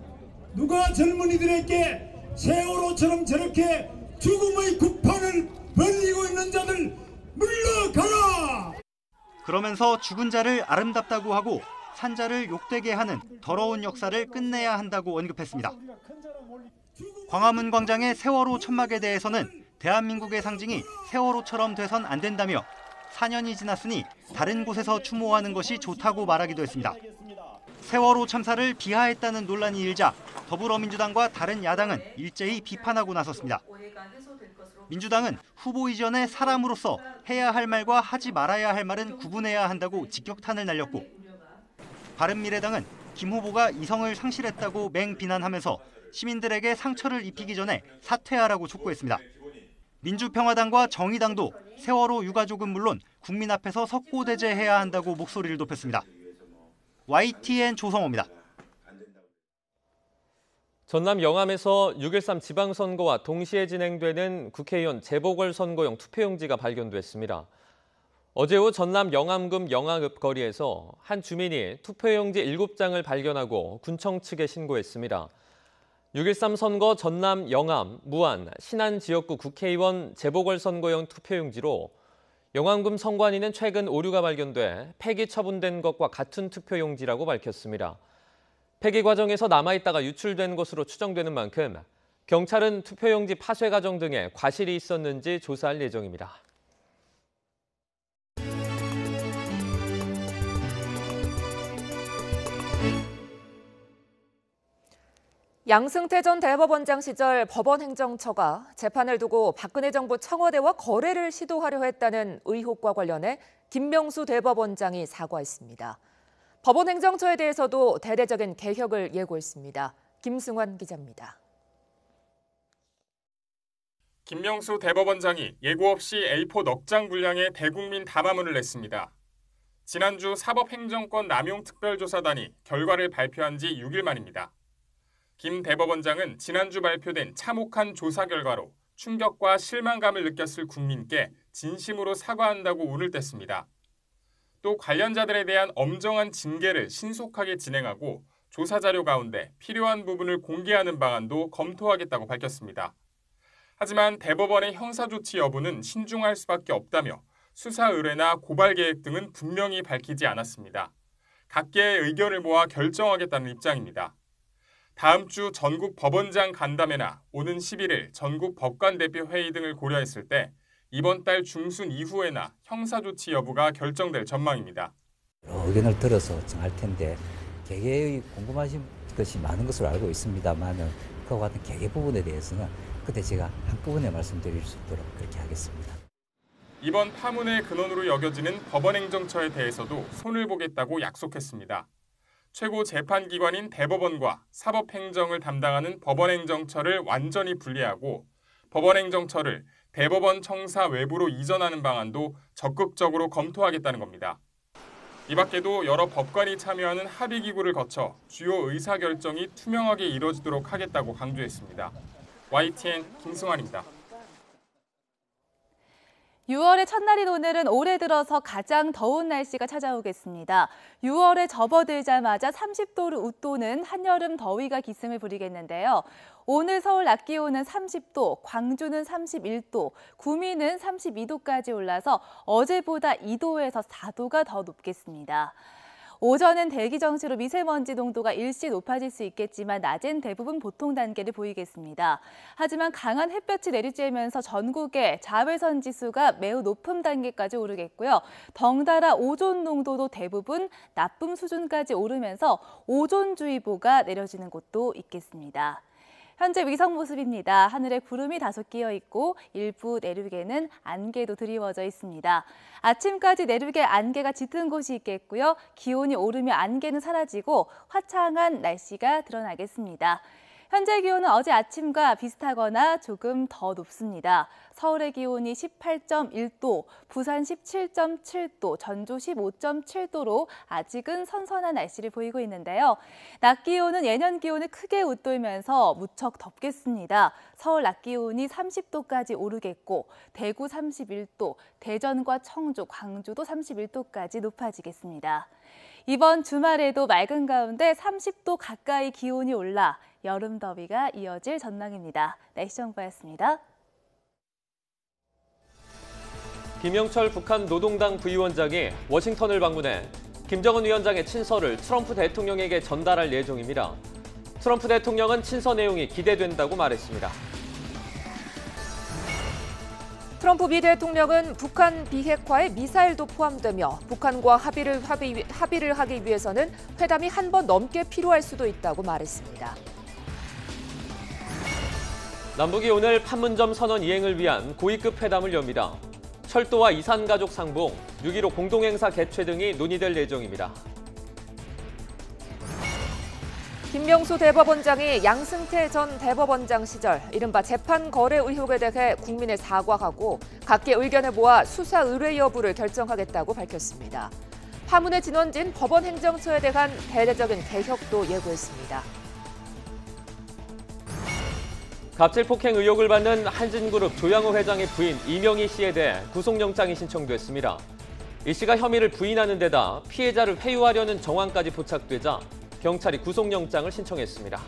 누가 젊은이들에게 세월호처럼 저렇게 죽음의 구판을 벌리고 있는 자들 물러가라! 그러면서 죽은 자를 아름답다고 하고 산자를 욕되게 하는 더러운 역사를 끝내야 한다고 언급했습니다. 광화문 광장의 세월호 천막에 대해서는 대한민국의 상징이 세월호처럼 돼선 안 된다며 4년이 지났으니 다른 곳에서 추모하는 것이 좋다고 말하기도 했습니다. 세월호 참사를 비하했다는 논란이 일자 더불어민주당과 다른 야당은 일제히 비판하고 나섰습니다. 민주당은 후보 이전에 사람으로서 해야 할 말과 하지 말아야 할 말은 구분해야 한다고 직격탄을 날렸고, 바른미래당은 김 후보가 이성을 상실했다고 맹비난하면서 시민들에게 상처를 입히기 전에 사퇴하라고 촉구했습니다. 민주평화당과 정의당도 세월호 유가족은 물론 국민 앞에서 석고대죄해야 한다고 목소리를 높였습니다. YTN 조성호입니다. 전남 영암에서 6.13 지방선거와 동시에 진행되는 국회의원 재보궐선거용 투표용지가 발견됐습니다. 어제 오후 전남 영암군 영암읍 거리에서 한 주민이 투표용지 7장을 발견하고 군청 측에 신고했습니다. 6.13 선거 전남 영암, 무안, 신안 지역구 국회의원 재보궐선거용 투표용지로 영암군 선관위는 최근 오류가 발견돼 폐기 처분된 것과 같은 투표용지라고 밝혔습니다. 폐기 과정에서 남아있다가 유출된 것으로 추정되는 만큼 경찰은 투표용지 파쇄 과정 등에 과실이 있었는지 조사할 예정입니다. 양승태 전 대법원장 시절 법원행정처가 재판을 두고 박근혜 정부 청와대와 거래를 시도하려 했다는 의혹과 관련해 김명수 대법원장이 사과했습니다. 법원행정처에 대해서도 대대적인 개혁을 예고했습니다. 김승환 기자입니다. 김명수 대법원장이 예고 없이 A4 넉 장 분량의 대국민 담화문을 냈습니다. 지난주 사법행정권 남용특별조사단이 결과를 발표한 지 6일 만입니다. 김 대법원장은 지난주 발표된 참혹한 조사 결과로 충격과 실망감을 느꼈을 국민께 진심으로 사과한다고 운을 뗐습니다. 또 관련자들에 대한 엄정한 징계를 신속하게 진행하고 조사 자료 가운데 필요한 부분을 공개하는 방안도 검토하겠다고 밝혔습니다. 하지만 대법원의 형사조치 여부는 신중할 수밖에 없다며 수사 의뢰나 고발 계획 등은 분명히 밝히지 않았습니다. 각계의 의견을 모아 결정하겠다는 입장입니다. 다음 주 전국 법원장 간담회나 오는 11일 전국 법관대표회의 등을 고려했을 때 이번 달 중순 이후에나 형사조치 여부가 결정될 전망입니다. 의견을 들어서 정할 텐데 개개의 궁금하신 것이 많은 것으로 알고 있습니다만 그와 같은 개개 부분에 대해서는 그때 제가 한꺼번에 말씀드릴 수 있도록 그렇게 하겠습니다. 이번 파문의 근원으로 여겨지는 법원행정처에 대해서도 손을 보겠다고 약속했습니다. 최고 재판기관인 대법원과 사법행정을 담당하는 법원행정처를 완전히 분리하고 법원행정처를 대법원 청사 외부로 이전하는 방안도 적극적으로 검토하겠다는 겁니다. 이 밖에도 여러 법관이 참여하는 합의기구를 거쳐 주요 의사결정이 투명하게 이뤄지도록 하겠다고 강조했습니다. YTN 김승환입니다. 6월의 첫날인 오늘은 올해 들어서 가장 더운 날씨가 찾아오겠습니다. 6월에 접어들자마자 30도를 웃도는 한여름 더위가 기승을 부리겠는데요. 오늘 서울 낮 기온은 30도, 광주는 31도, 구미는 32도까지 올라서 어제보다 2도에서 4도가 더 높겠습니다. 오전은 대기 정체로 미세먼지 농도가 일시 높아질 수 있겠지만 낮엔 대부분 보통 단계를 보이겠습니다. 하지만 강한 햇볕이 내리쬐면서 전국의 자외선 지수가 매우 높은 단계까지 오르겠고요. 덩달아 오존 농도도 대부분 나쁨 수준까지 오르면서 오존주의보가 내려지는 곳도 있겠습니다. 현재 위성 모습입니다. 하늘에 구름이 다소 끼어 있고 일부 내륙에는 안개도 드리워져 있습니다. 아침까지 내륙에 안개가 짙은 곳이 있겠고요. 기온이 오르며 안개는 사라지고 화창한 날씨가 드러나겠습니다. 현재 기온은 어제 아침과 비슷하거나 조금 더 높습니다. 서울의 기온이 18.1도, 부산 17.7도, 전주 15.7도로 아직은 선선한 날씨를 보이고 있는데요. 낮 기온은 예년 기온을 크게 웃돌면서 무척 덥겠습니다. 서울 낮 기온이 30도까지 오르겠고 대구 31도, 대전과 청주, 광주도 31도까지 높아지겠습니다. 이번 주말에도 맑은 가운데 30도 가까이 기온이 올라 여름 더위가 이어질 전망입니다. 날씨 정보였습니다. 김영철 북한 노동당 부위원장이 워싱턴을 방문해 김정은 위원장의 친서를 트럼프 대통령에게 전달할 예정입니다. 트럼프 대통령은 친서 내용이 기대된다고 말했습니다. 트럼프 미 대통령은 북한 비핵화에 미사일도 포함되며 북한과 합의를 하기 위해서는 회담이 한 번 넘게 필요할 수도 있다고 말했습니다. 남북이 오늘 판문점 선언 이행을 위한 고위급 회담을 엽니다. 철도와 이산가족 상봉, 6.15 공동행사 개최 등이 논의될 예정입니다. 김명수 대법원장이 양승태 전 대법원장 시절 이른바 재판 거래 의혹에 대해 국민에 사과하고 각계 의견을 모아 수사 의뢰 여부를 결정하겠다고 밝혔습니다. 파문의 진원진 법원 행정처에 대한 대대적인 개혁도 예고했습니다. 갑질 폭행 의혹을 받는 한진그룹 조양호 회장의 부인 이명희 씨에 대해 구속영장이 신청됐습니다. 이 씨가 혐의를 부인하는 데다 피해자를 회유하려는 정황까지 포착되자 경찰이 구속영장을 신청했습니다.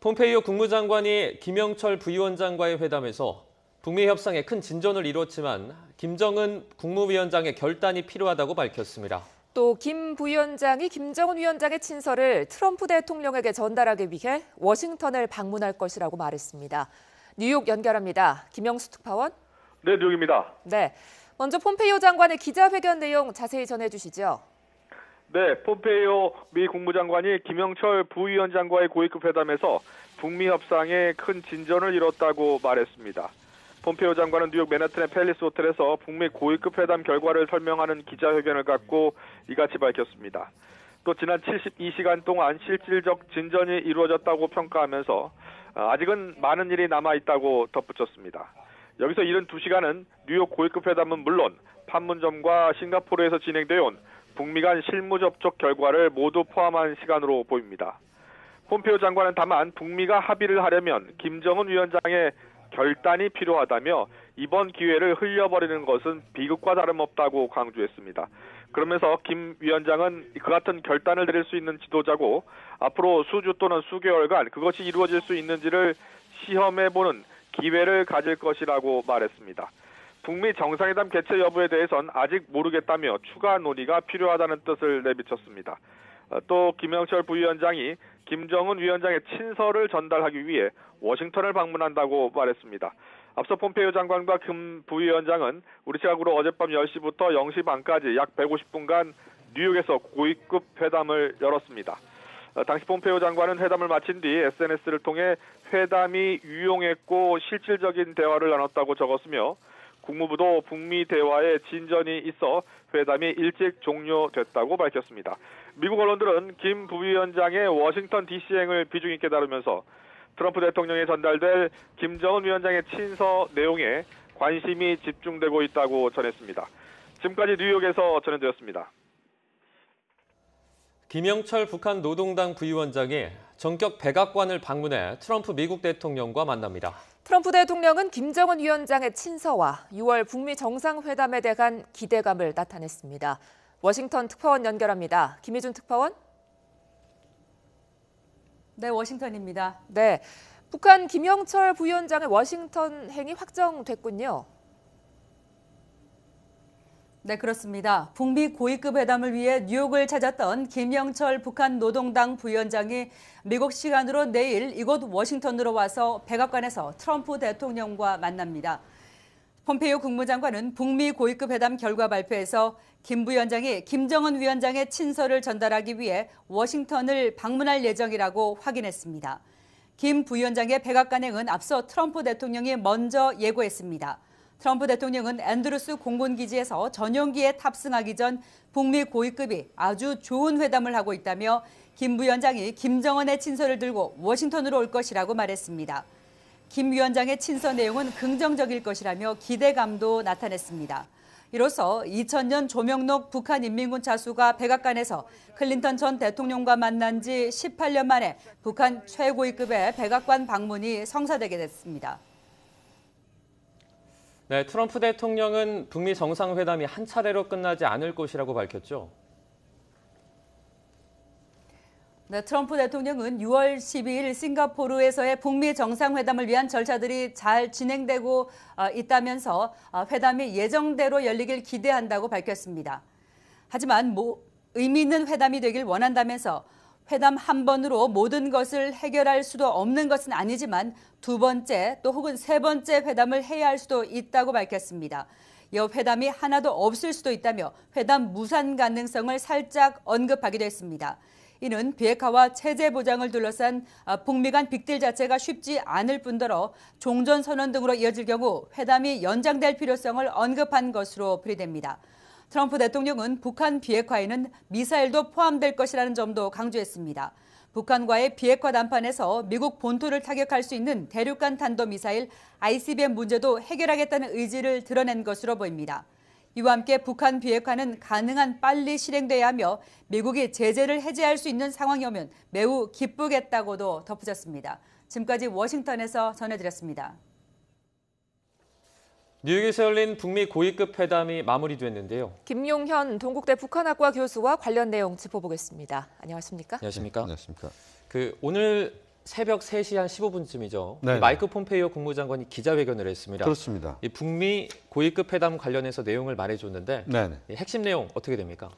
폼페이오 국무장관이 김영철 부위원장과의 회담에서 북미 협상에 큰 진전을 이뤘지만 김정은 국무위원장의 결단이 필요하다고 밝혔습니다. 또 김 부위원장이 김정은 위원장의 친서를 트럼프 대통령에게 전달하기 위해 워싱턴을 방문할 것이라고 말했습니다. 뉴욕 연결합니다. 김영수 특파원. 네, 뉴욕입니다. 네, 먼저 폼페이오 장관의 기자회견 내용 자세히 전해주시죠. 네, 폼페이오 미 국무장관이 김영철 부위원장과의 고위급 회담에서 북미 협상에 큰 진전을 이뤘다고 말했습니다. 폼페이오 장관은 뉴욕 맨하튼의 팰리스 호텔에서 북미 고위급 회담 결과를 설명하는 기자회견을 갖고 이같이 밝혔습니다. 또 지난 72시간 동안 실질적 진전이 이루어졌다고 평가하면서 아직은 많은 일이 남아있다고 덧붙였습니다. 여기서 72시간은 뉴욕 고위급 회담은 물론 판문점과 싱가포르에서 진행되어 온 북미 간 실무 접촉 결과를 모두 포함한 시간으로 보입니다. 폼페이오 장관은 다만 북미가 합의를 하려면 김정은 위원장의 결단이 필요하다며 이번 기회를 흘려버리는 것은 비극과 다름없다고 강조했습니다. 그러면서 김 위원장은 그 같은 결단을 내릴 수 있는 지도자고 앞으로 수주 또는 수개월간 그것이 이루어질 수 있는지를 시험해보는 기회를 가질 것이라고 말했습니다. 북미 정상회담 개최 여부에 대해선 아직 모르겠다며 추가 논의가 필요하다는 뜻을 내비쳤습니다. 또 김영철 부위원장이 김정은 위원장의 친서를 전달하기 위해 워싱턴을 방문한다고 말했습니다. 앞서 폼페이오 장관과 김 부위원장은 우리 시각으로 어젯밤 10시부터 0시 반까지 약 150분간 뉴욕에서 고위급 회담을 열었습니다. 당시 폼페이오 장관은 회담을 마친 뒤 SNS를 통해 회담이 유용했고 실질적인 대화를 나눴다고 적었으며 국무부도 북미 대화에 진전이 있어 회담이 일찍 종료됐다고 밝혔습니다. 미국 언론들은 김 부위원장의 워싱턴 DC행을 비중 있게 다루면서 트럼프 대통령에 전달될 김정은 위원장의 친서 내용에 관심이 집중되고 있다고 전했습니다. 지금까지 뉴욕에서 전해드렸습니다. 김영철 북한 노동당 부위원장이 전격 백악관을 방문해 트럼프 미국 대통령과 만납니다. 트럼프 대통령은 김정은 위원장의 친서와 6월 북미 정상회담에 대한 기대감을 나타냈습니다. 워싱턴 특파원 연결합니다. 김희준 특파원. 네, 워싱턴입니다. 네, 북한 김영철 부위원장의 워싱턴 행이 확정됐군요. 네, 그렇습니다. 북미 고위급 회담을 위해 뉴욕을 찾았던 김영철 북한 노동당 부위원장이 미국 시간으로 내일 이곳 워싱턴으로 와서 백악관에서 트럼프 대통령과 만납니다. 폼페이오 국무장관은 북미 고위급 회담 결과 발표에서 김 부위원장이 김정은 위원장의 친서를 전달하기 위해 워싱턴을 방문할 예정이라고 확인했습니다. 김 부위원장의 백악관행은 앞서 트럼프 대통령이 먼저 예고했습니다. 트럼프 대통령은 앤드루스 공군기지에서 전용기에 탑승하기 전 북미 고위급이 아주 좋은 회담을 하고 있다며 김 부위원장이 김정은의 친서를 들고 워싱턴으로 올 것이라고 말했습니다. 김 위원장의 친서 내용은 긍정적일 것이라며 기대감도 나타냈습니다. 이로써 2000년 조명록 북한인민군 차수가 백악관에서 클린턴 전 대통령과 만난 지 18년 만에 북한 최고위급의 백악관 방문이 성사되게 됐습니다. 네, 트럼프 대통령은 북미 정상회담이 한 차례로 끝나지 않을 것이라고 밝혔죠. 네, 트럼프 대통령은 6월 12일 싱가포르에서의 북미 정상회담을 위한 절차들이 잘 진행되고 있다면서 회담이 예정대로 열리길 기대한다고 밝혔습니다. 하지만 의미 있는 회담이 되길 원한다면서 회담 한 번으로 모든 것을 해결할 수도 없는 것은 아니지만 두 번째 또 혹은 세 번째 회담을 해야 할 수도 있다고 밝혔습니다. 이 회담이 하나도 없을 수도 있다며 회담 무산 가능성을 살짝 언급하기도 했습니다. 이는 비핵화와 체제 보장을 둘러싼 북미 간 빅딜 자체가 쉽지 않을 뿐더러 종전선언 등으로 이어질 경우 회담이 연장될 필요성을 언급한 것으로 풀이됩니다. 트럼프 대통령은 북한 비핵화에는 미사일도 포함될 것이라는 점도 강조했습니다. 북한과의 비핵화談판에서 미국 본토를 타격할 수 있는 대륙간 탄도미사일 ICBM 문제도 해결하겠다는 의지를 드러낸 것으로 보입니다. 이와 함께 북한 비핵화는 가능한 빨리 실행돼야 하며 미국이 제재를 해제할 수 있는 상황이 오면 매우 기쁘겠다고도 덧붙였습니다. 지금까지 워싱턴에서 전해드렸습니다. 뉴욕에서 열린 북미 고위급 회담이 마무리됐는데요. 김용현 동국대 북한학과 교수와 관련 내용 짚어보겠습니다. 안녕하십니까? 안녕하십니까? 안녕하십니까? 오늘 새벽 3시 한 15분쯤이죠. 네. 마이크 폼페이오 국무장관이 기자회견을 했습니다. 그렇습니다. 이 북미 고위급 회담 관련해서 내용을 말해줬는데 이 핵심 내용 어떻게 됩니까?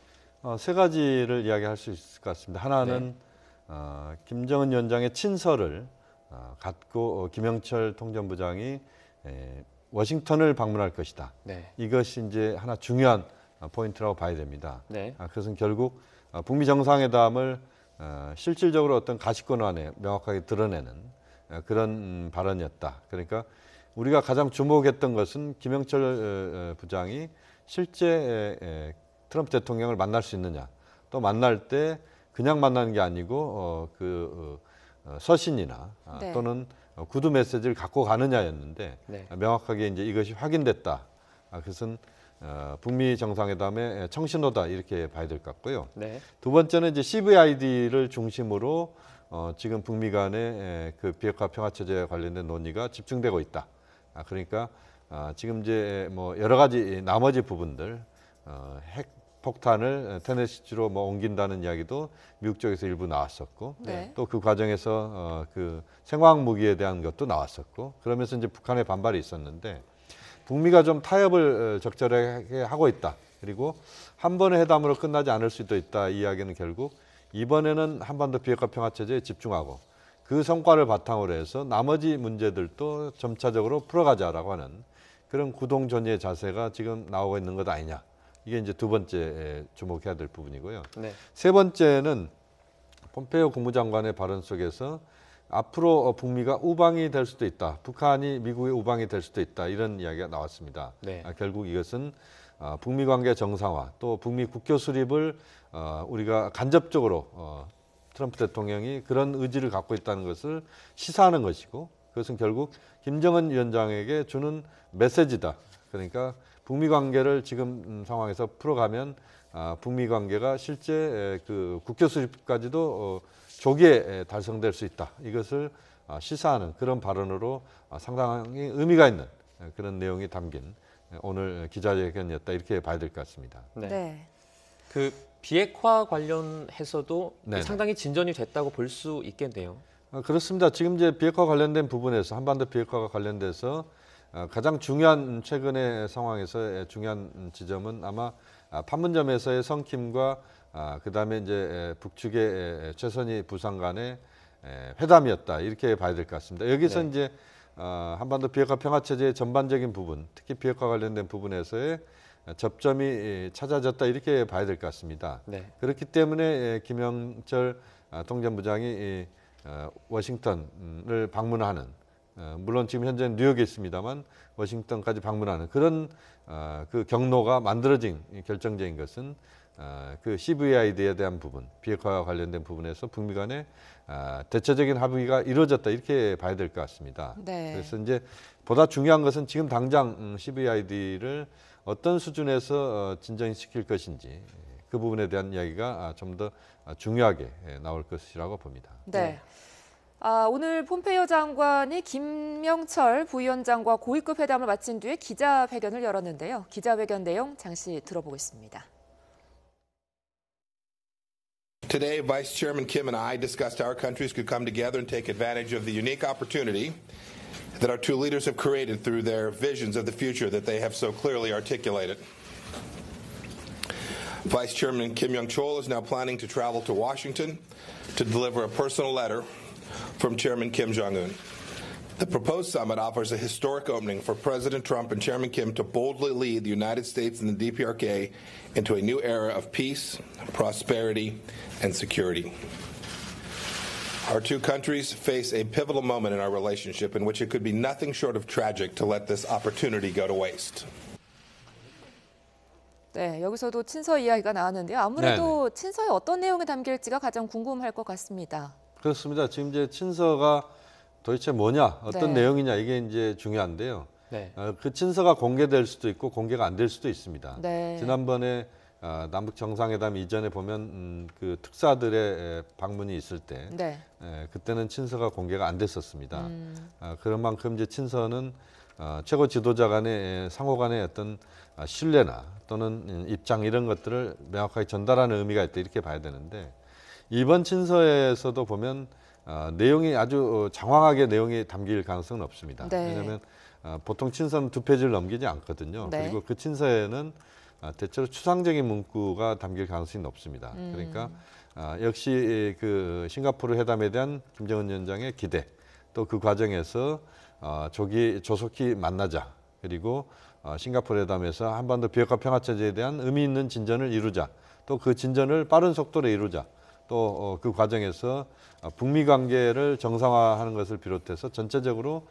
세 가지를 이야기할 수 있을 것 같습니다. 하나는 김정은 위원장의 친서를 갖고 김영철 통전부장이 워싱턴을 방문할 것이다. 이것이 이제 하나 중요한 포인트라고 봐야 됩니다. 그것은 결국 북미 정상회담을 실질적으로 어떤 가시권 안에 명확하게 드러내는 그런 발언이었다. 그러니까 우리가 가장 주목했던 것은 김영철 부장이 실제 트럼프 대통령을 만날 수 있느냐, 또 만날 때 그냥 만나는 게 아니고 서신이나 또는 구두 메시지를 갖고 가느냐였는데 명확하게 이제 이것이 확인됐다. 그것은 북미 정상회담의 청신호다 이렇게 봐야 될 것 같고요. 두 번째는 이제 CVID를 중심으로 지금 북미 간의 그 비핵화 평화체제에 관련된 논의가 집중되고 있다. 그러니까 지금 이제 뭐 여러 가지 나머지 부분들 핵 폭탄을 테네시주로 뭐 옮긴다는 이야기도 미국 쪽에서 일부 나왔었고 또 그 과정에서 그 생화학 무기에 대한 것도 나왔었고 그러면서 이제 북한의 반발이 있었는데 북미가 좀 타협을 적절하게 하고 있다. 그리고 한 번의 회담으로 끝나지 않을 수도 있다. 이 이야기는 결국 이번에는 한반도 비핵화 평화체제에 집중하고 그 성과를 바탕으로 해서 나머지 문제들도 점차적으로 풀어가자라고 하는 그런 구동존의의 자세가 지금 나오고 있는 것 아니냐. 이게 이제 두 번째 주목해야 될 부분이고요. 세 번째는 폼페이오 국무장관의 발언 속에서 앞으로 북미가 우방이 될 수도 있다. 북한이 미국의 우방이 될 수도 있다. 이런 이야기가 나왔습니다. 결국 이것은 북미 관계 정상화 또 북미 국교 수립을 우리가 간접적으로 트럼프 대통령이 그런 의지를 갖고 있다는 것을 시사하는 것이고 그것은 결국 김정은 위원장에게 주는 메시지다. 그러니까 북미 관계를 지금 상황에서 풀어가면 북미 관계가 실제 그 국교 수립까지도 조기에 달성될 수 있다. 이것을 시사하는 그런 발언으로 상당히 의미가 있는 그런 내용이 담긴 오늘 기자회견이었다. 이렇게 봐야 될 것 같습니다. 그 비핵화 관련해서도 상당히 진전이 됐다고 볼 수 있겠네요. 그렇습니다. 지금 이제 비핵화 관련된 부분에서 한반도 비핵화가 관련돼서 가장 중요한 최근의 상황에서의 중요한 지점은 아마 판문점에서의 성킴과 그다음에 이제 북측의 최선희 부상 간의 회담이었다. 이렇게 봐야 될 것 같습니다. 여기서 이제 한반도 비핵화 평화체제의 전반적인 부분, 특히 비핵화 관련된 부분에서의 접점이 찾아졌다. 이렇게 봐야 될 것 같습니다. 그렇기 때문에 김영철 통전부장이 워싱턴을 방문하는 물론 지금 현재는 뉴욕에 있습니다만 워싱턴까지 방문하는 그런 그 경로가 만들어진 결정적인 것은 그 CVID에 대한 부분, 비핵화와 관련된 부분에서 북미 간의 대체적인 합의가 이루어졌다 이렇게 봐야 될 것 같습니다. 그래서 이제 보다 중요한 것은 지금 당장 CVID를 어떤 수준에서 진전시킬 것인지 그 부분에 대한 이야기가 좀 더 중요하게 나올 것이라고 봅니다. 오늘 폼페이오 장관이 김명철 부위원장과 고위급 회담을 마친 뒤에 기자회견을 열었는데요. 기자회견 내용 잠시 들어보겠습니다. Today, Vice Chairman Kim and I discussed how our countries could come together and take advantage of the unique opportunity that our two leaders have created through their visions of the future that they have so clearly articulated. Vice Chairman Kim Young-chol is now planning to travel to Washington to deliver a personal letter from Chairman Kim Jong-un, The proposed summit offers a historic opening for President Trump and Chairman Kim to boldly lead the United States and the DPRK into a new era of peace, prosperity, and security. Our two countries face a pivotal moment in our relationship in which it could be nothing short of tragic to let this opportunity go to waste. 네, 여기서도 친서 이야기가 나왔는데요. 아무래도 친서에 어떤 내용이 담길지가 가장 궁금할 것 같습니다. 그렇습니다. 지금 이제 친서가 도대체 뭐냐, 어떤 내용이냐 이게 이제 중요한데요. 그 친서가 공개될 수도 있고 공개가 안 될 수도 있습니다. 지난번에 남북 정상회담 이전에 보면 그 특사들의 방문이 있을 때 그때는 친서가 공개가 안 됐었습니다. 그런 만큼 이제 친서는 최고 지도자 간의 상호 간의 어떤 신뢰나 또는 입장 이런 것들을 명확하게 전달하는 의미가 있다 이렇게 봐야 되는데 이번 친서에서도 보면 내용이 아주 장황하게 내용이 담길 가능성은 없습니다. 왜냐하면 보통 친서는 2페이지를 넘기지 않거든요. 그리고 그 친서에는 대체로 추상적인 문구가 담길 가능성이 높습니다. 그러니까 역시 그 싱가포르 회담에 대한 김정은 위원장의 기대, 또 그 과정에서 조속히 만나자, 그리고 싱가포르 회담에서 한반도 비핵화 평화체제에 대한 의미 있는 진전을 이루자, 또 그 진전을 빠른 속도로 이루자, 또 그 과정에서 북미 관계를 정상화하는 것을 비롯해서 전체적으로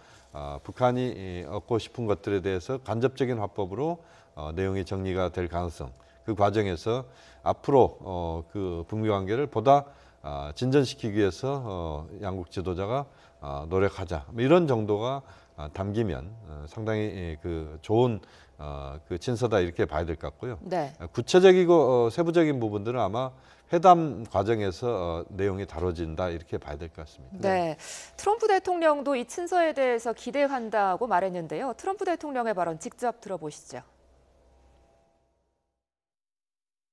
북한이 얻고 싶은 것들에 대해서 간접적인 화법으로 내용이 정리가 될 가능성, 그 과정에서 앞으로 그 북미 관계를 보다 진전시키기 위해서 양국 지도자가 노력하자, 이런 정도가 담기면 상당히 그 좋은 그 친서다 이렇게 봐야 될 것 같고요. 구체적이고 세부적인 부분들은 아마 회담 과정에서 내용이 다뤄진다 이렇게 봐야 될 것 같습니다. 네, 트럼프 대통령도 이 친서에 대해서 기대한다고 말했는데요. 트럼프 대통령의 발언 직접 들어보시죠.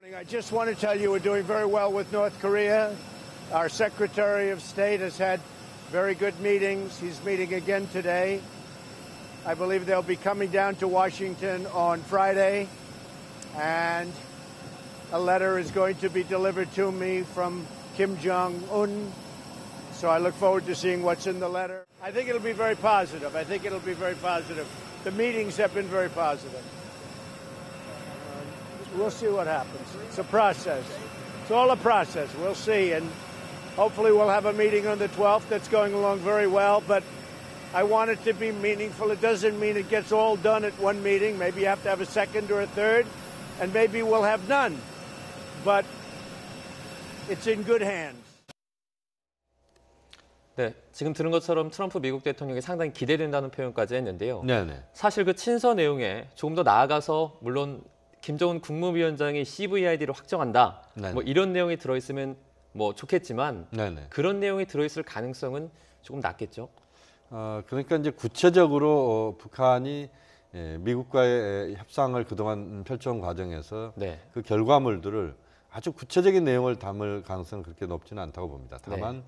I just want to tell you we're doing very well with North Korea. Our Secretary of State has had very good meetings. He's meeting again today. I believe they'll be coming down to Washington on Friday, and a letter is going to be delivered to me from Kim Jong-un. So I look forward to seeing what's in the letter. I think it'll be very positive. The meetings have been very positive. We'll see what happens. It's a process. It's all a process. We'll see. And hopefully we'll have a meeting on the 12th that's going along very well. But I want it to be meaningful. It doesn't mean it gets all done at one meeting. Maybe you have to have a second or a third. And maybe we'll have none. But it's in good hands. 네, 지금 들은 것처럼 트럼프 미국 대통령이 상당히 기대된다는 표현까지 했는데요. 네네. 사실 그 친서 내용에 조금 더 나아가서 물론 김정은 국무위원장이 CVID를 확정한다. 뭐 이런 내용이 들어있으면 뭐 좋겠지만 그런 내용이 들어있을 가능성은 조금 낮겠죠. 그러니까 이제 구체적으로 북한이 미국과의 협상을 그동안 펼쳐온 과정에서 그 결과물들을 아주 구체적인 내용을 담을 가능성은 그렇게 높지는 않다고 봅니다. 다만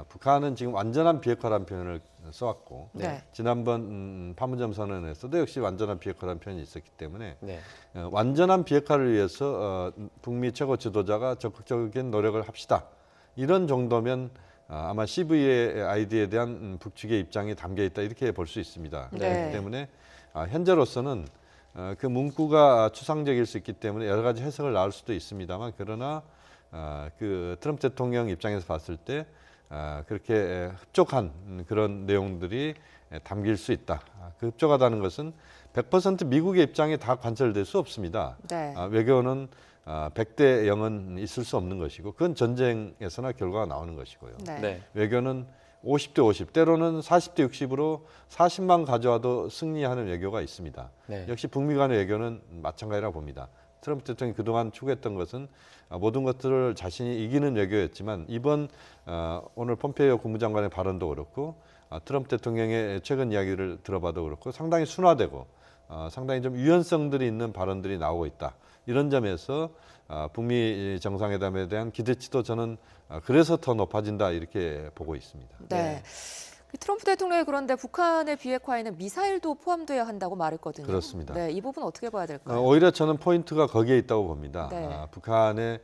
북한은 지금 완전한 비핵화라는 표현을 써왔고 지난번 판문점 선언에서도 역시 완전한 비핵화라는 표현이 있었기 때문에 완전한 비핵화를 위해서 북미 최고 지도자가 적극적인 노력을 합시다. 이런 정도면 아마 CVID에 대한 북측의 입장이 담겨 있다 이렇게 볼 수 있습니다. 그렇기 때문에 현재로서는 그 문구가 추상적일 수 있기 때문에 여러 가지 해석을 나올 수도 있습니다만 그러나 그 트럼프 대통령 입장에서 봤을 때 그렇게 흡족한 그런 내용들이 담길 수 있다. 그 흡족하다는 것은 100% 미국의 입장이 다 관철될 수 없습니다. 외교는 100대 0은 있을 수 없는 것이고 그건 전쟁에서나 결과가 나오는 것이고요. 외교는 50대 50, 때로는 40대 60으로 40만 가져와도 승리하는 외교가 있습니다. 역시 북미 간의 외교는 마찬가지라고 봅니다. 트럼프 대통령이 그동안 추구했던 것은 모든 것들을 자신이 이기는 외교였지만 이번 오늘 폼페이오 국무장관의 발언도 그렇고 트럼프 대통령의 최근 이야기를 들어봐도 그렇고 상당히 순화되고 상당히 좀 유연성들이 있는 발언들이 나오고 있다. 이런 점에서 북미 정상회담에 대한 기대치도 저는 그래서 더 높아진다 이렇게 보고 있습니다. 트럼프 대통령이 그런데 북한의 비핵화에는 미사일도 포함돼야 한다고 말했거든요. 그렇습니다. 이 부분 어떻게 봐야 될까요? 오히려 저는 포인트가 거기에 있다고 봅니다. 북한의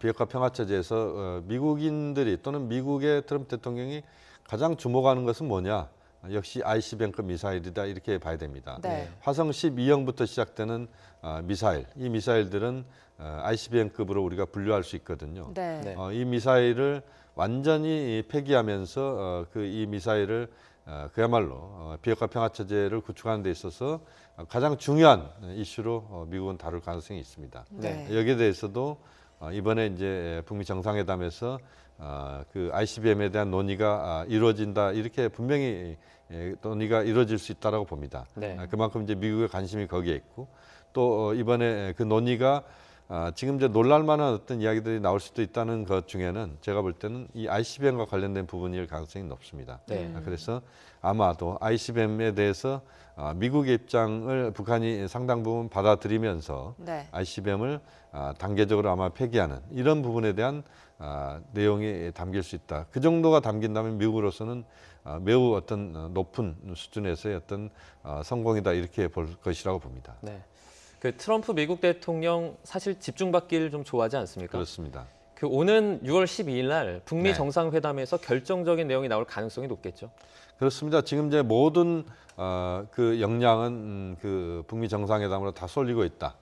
비핵화 평화체제에서 미국인들이 또는 미국의 트럼프 대통령이 가장 주목하는 것은 뭐냐? 역시 ICBM급 미사일이다 이렇게 봐야 됩니다. 네. 화성 12형부터 시작되는 미사일, 이 미사일들은 ICBM급으로 우리가 분류할 수 있거든요. 네. 이 미사일을 완전히 폐기하면서 이 미사일을 그야말로 비핵화 평화 체제를 구축하는 데 있어서 가장 중요한 이슈로 미국은 다룰 가능성이 있습니다. 네. 여기에 대해서도 이번에 이제 북미 정상회담에서 그 ICBM에 대한 논의가 이루어진다 이렇게 분명히 논의가 이루어질 수 있다라고 봅니다. 네. 그만큼 이제 미국의 관심이 거기에 있고 또 이번에 그 논의가 지금 이제 놀랄만한 어떤 이야기들이 나올 수도 있다는 것 중에는 제가 볼 때는 이 ICBM과 관련된 부분일 가능성이 높습니다. 네. 그래서 아마도 ICBM에 대해서 미국의 입장을 북한이 상당 부분 받아들이면서 네. ICBM을 단계적으로 아마 폐기하는 이런 부분에 대한 내용이 담길 수 있다. 그 정도가 담긴다면 미국으로서는 매우 어떤 높은 수준에서의 어떤 성공이다 이렇게 볼 것이라고 봅니다. 네. 그 트럼프 미국 대통령 사실 집중받기를 좀 좋아하지 않습니까? 그렇습니다. 그 오는 6월 12일 날 북미 네. 정상회담에서 결정적인 내용이 나올 가능성이 높겠죠. 그렇습니다. 지금 이제 모든 그 역량은 그 북미 정상회담으로 다 쏠리고 있다.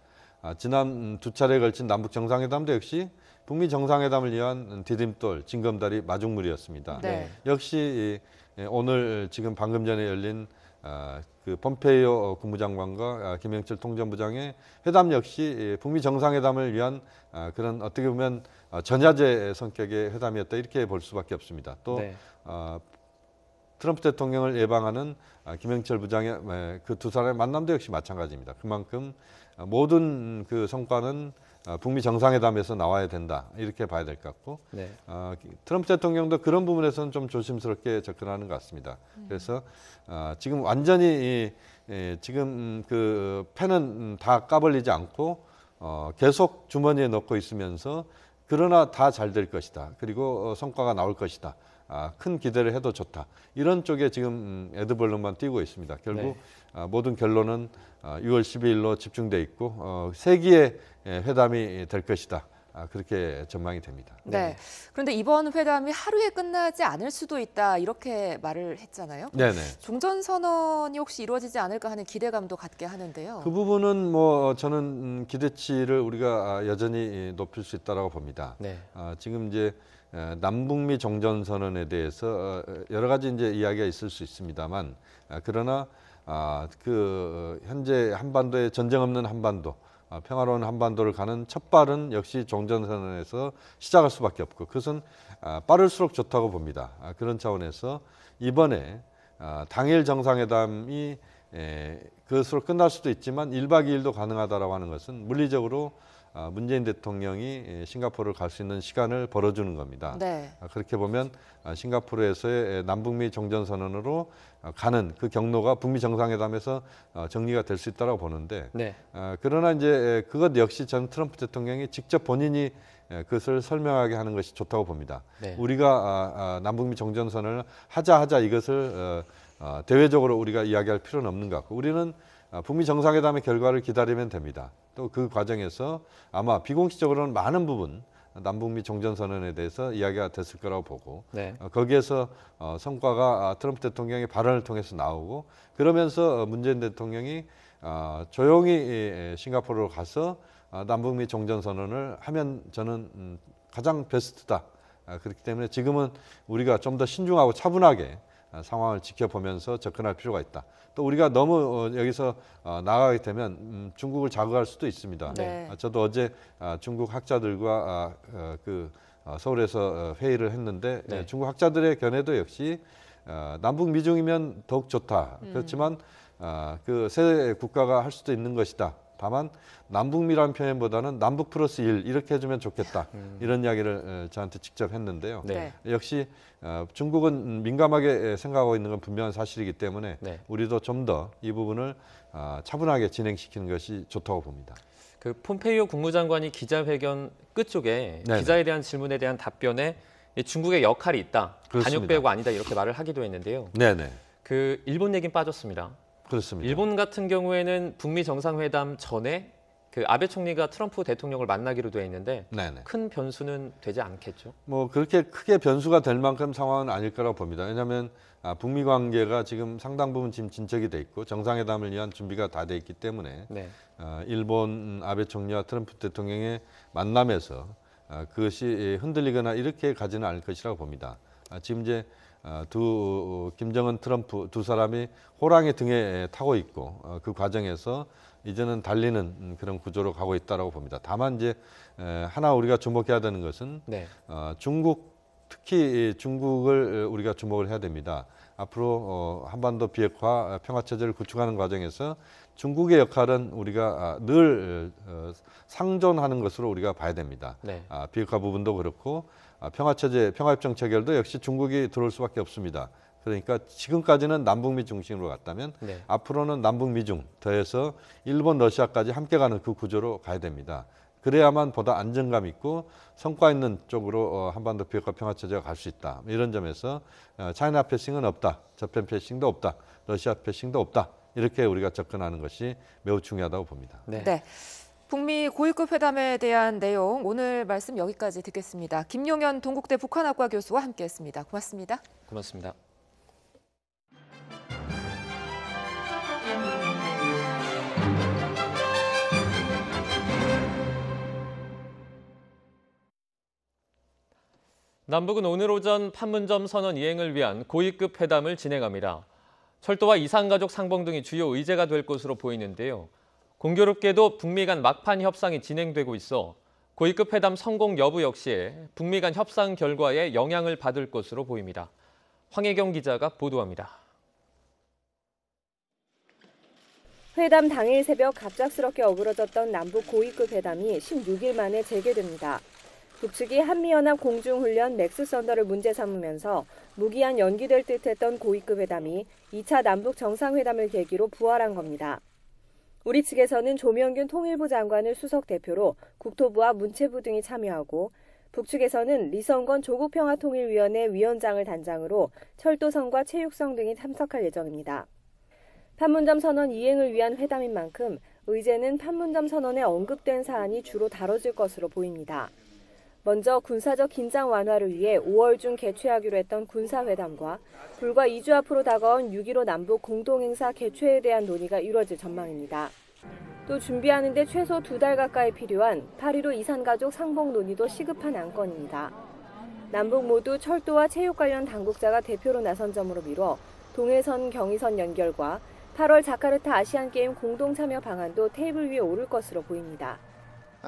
지난 두 차례에 걸친 남북 정상회담도 역시 북미 정상회담을 위한 디딤돌, 징검다리 마중물이었습니다. 네. 역시 오늘 지금 방금 전에 열린 그 폼페이오 국무장관과 김영철 통전부장의 회담 역시 북미 정상회담을 위한 그런 어떻게 보면 전야제 성격의 회담이었다 이렇게 볼 수밖에 없습니다. 또 네. 트럼프 대통령을 예방하는 김영철 부장의 그 두 사람의 만남도 역시 마찬가지입니다. 그만큼 모든 그 성과는 북미 정상회담에서 나와야 된다 이렇게 봐야 될 것 같고 네. 트럼프 대통령도 그런 부분에서는 좀 조심스럽게 접근하는 것 같습니다. 그래서 지금 완전히 지금 그 펜은 다 까버리지 않고 계속 주머니에 넣고 있으면서 그러나 다 잘 될 것이다. 그리고 성과가 나올 것이다. 큰 기대를 해도 좋다. 이런 쪽에 지금 에드벌룬만 띄고 있습니다. 결국 모든 결론은 6월 12일로 집중돼 있고 세기의 회담이 될 것이다. 그렇게 전망이 됩니다. 네. 그런데 이번 회담이 하루에 끝나지 않을 수도 있다 이렇게 말을 했잖아요. 네네. 종전 선언이 혹시 이루어지지 않을까 하는 기대감도 갖게 하는데요. 그 부분은 뭐 저는 기대치를 우리가 여전히 높일 수 있다라고 봅니다. 네. 지금 이제 남북미 종전 선언에 대해서 여러 가지 이제 이야기가 있을 수 있습니다만 그러나 그 현재 한반도에 전쟁 없는 한반도, 평화로운 한반도를 가는 첫 발은 역시 종전선언에서 시작할 수밖에 없고 그것은 빠를수록 좋다고 봅니다. 그런 차원에서 이번에 당일 정상회담이 그것으로 끝날 수도 있지만 1박 2일도 가능하다라고 하는 것은 물리적으로 문재인 대통령이 싱가포르를 갈 수 있는 시간을 벌어주는 겁니다. 네. 그렇게 보면 싱가포르에서의 남북미 종전선언으로 가는 그 경로가 북미 정상회담에서 정리가 될 수 있다고 보는데 네. 그러나 이제 그것 역시 전 트럼프 대통령이 직접 본인이 그것을 설명하게 하는 것이 좋다고 봅니다. 네. 우리가 남북미 종전선언을 하자 이것을 대외적으로 우리가 이야기할 필요는 없는 것 같고 우리는 북미 정상회담의 결과를 기다리면 됩니다. 또 그 과정에서 아마 비공식적으로는 많은 부분 남북미 종전선언에 대해서 이야기가 됐을 거라고 보고 네. 거기에서 성과가 트럼프 대통령의 발언을 통해서 나오고 그러면서 문재인 대통령이 조용히 싱가포르로 가서 남북미 종전선언을 하면 저는 가장 베스트다. 그렇기 때문에 지금은 우리가 좀 더 신중하고 차분하게 상황을 지켜보면서 접근할 필요가 있다. 또 우리가 너무 여기서 나가게 되면 중국을 자극할 수도 있습니다. 네. 저도 어제 중국 학자들과 서울에서 회의를 했는데 네. 중국 학자들의 견해도 역시 남북 미중이면 더욱 좋다. 그렇지만 그 세 국가가 할 수도 있는 것이다. 다만 남북미라는 표현보다는 남북 플러스 1 이렇게 해주면 좋겠다. 이런 이야기를 저한테 직접 했는데요. 네. 역시 중국은 민감하게 생각하고 있는 건 분명한 사실이기 때문에 네. 우리도 좀 더 이 부분을 차분하게 진행시키는 것이 좋다고 봅니다. 그 폼페이오 국무장관이 기자회견 끝쪽에 네네. 기자에 대한 질문에 대한 답변에 중국의 역할이 있다. 그렇습니다. 반역 배우가 아니다 이렇게 말을 하기도 했는데요. 네네. 그 일본 얘기는 빠졌습니다. 그렇습니다. 일본 같은 경우에는 북미 정상회담 전에 그 아베 총리가 트럼프 대통령을 만나기로 돼 있는데 네네. 큰 변수는 되지 않겠죠? 뭐 그렇게 크게 변수가 될 만큼 상황은 아닐 거라고 봅니다. 왜냐하면 북미 관계가 지금 상당 부분 지금 진척이 돼 있고 정상회담을 위한 준비가 다 돼 있기 때문에 네. 일본 아베 총리와 트럼프 대통령의 만남에서 그것이 흔들리거나 이렇게 가지는 않을 것이라고 봅니다. 지금 이제 김정은 트럼프 두 사람이 호랑이 등에 타고 있고 그 과정에서 이제는 달리는 그런 구조로 가고 있다라고 봅니다. 다만 이제 하나 우리가 주목해야 되는 것은 네. 중국 특히 중국을 우리가 주목을 해야 됩니다. 앞으로 한반도 비핵화 평화 체제를 구축하는 과정에서 중국의 역할은 우리가 늘 상존하는 것으로 우리가 봐야 됩니다. 네. 비핵화 부분도 그렇고 평화 체제, 평화협정 체결도 역시 중국이 들어올 수밖에 없습니다. 그러니까 지금까지는 남북미 중심으로 갔다면 네. 앞으로는 남북미 중 더해서 일본, 러시아까지 함께 가는 그 구조로 가야 됩니다. 그래야만 보다 안정감 있고 성과 있는 쪽으로 한반도 비핵화 평화체제가 갈 수 있다. 이런 점에서 차이나 패싱은 없다. 저편 패싱도 없다. 러시아 패싱도 없다. 이렇게 우리가 접근하는 것이 매우 중요하다고 봅니다. 네. 북미 고위급 회담에 대한 내용 오늘 말씀 여기까지 듣겠습니다. 김용현 동국대 북한학과 교수와 함께했습니다. 고맙습니다. 고맙습니다. 남북은 오늘 오전 판문점 선언 이행을 위한 고위급 회담을 진행합니다. 철도와 이산가족 상봉 등이 주요 의제가 될 것으로 보이는데요. 공교롭게도 북미 간 막판 협상이 진행되고 있어 고위급 회담 성공 여부 역시 북미 간 협상 결과에 영향을 받을 것으로 보입니다. 황혜경 기자가 보도합니다. 회담 당일 새벽 갑작스럽게 어그러졌던 남북 고위급 회담이 16일 만에 재개됩니다. 북측이 한미연합 공중훈련 맥스 썬더를 문제 삼으면서 무기한 연기될 듯했던 고위급 회담이 2차 남북 정상회담을 계기로 부활한 겁니다. 우리 측에서는 조명균 통일부 장관을 수석 대표로 국토부와 문체부 등이 참여하고 북측에서는 리성건 조국평화통일위원회 위원장을 단장으로 철도성과 체육성 등이 참석할 예정입니다. 판문점 선언 이행을 위한 회담인 만큼 의제는 판문점 선언에 언급된 사안이 주로 다뤄질 것으로 보입니다. 먼저 군사적 긴장 완화를 위해 5월 중 개최하기로 했던 군사회담과 불과 2주 앞으로 다가온 6.15 남북 공동행사 개최에 대한 논의가 이루어질 전망입니다. 또 준비하는 데 최소 2달 가까이 필요한 8.15 이산가족 상봉 논의도 시급한 안건입니다. 남북 모두 철도와 체육 관련 당국자가 대표로 나선 점으로 미뤄 동해선 경의선 연결과 8월 자카르타 아시안게임 공동참여 방안도 테이블 위에 오를 것으로 보입니다.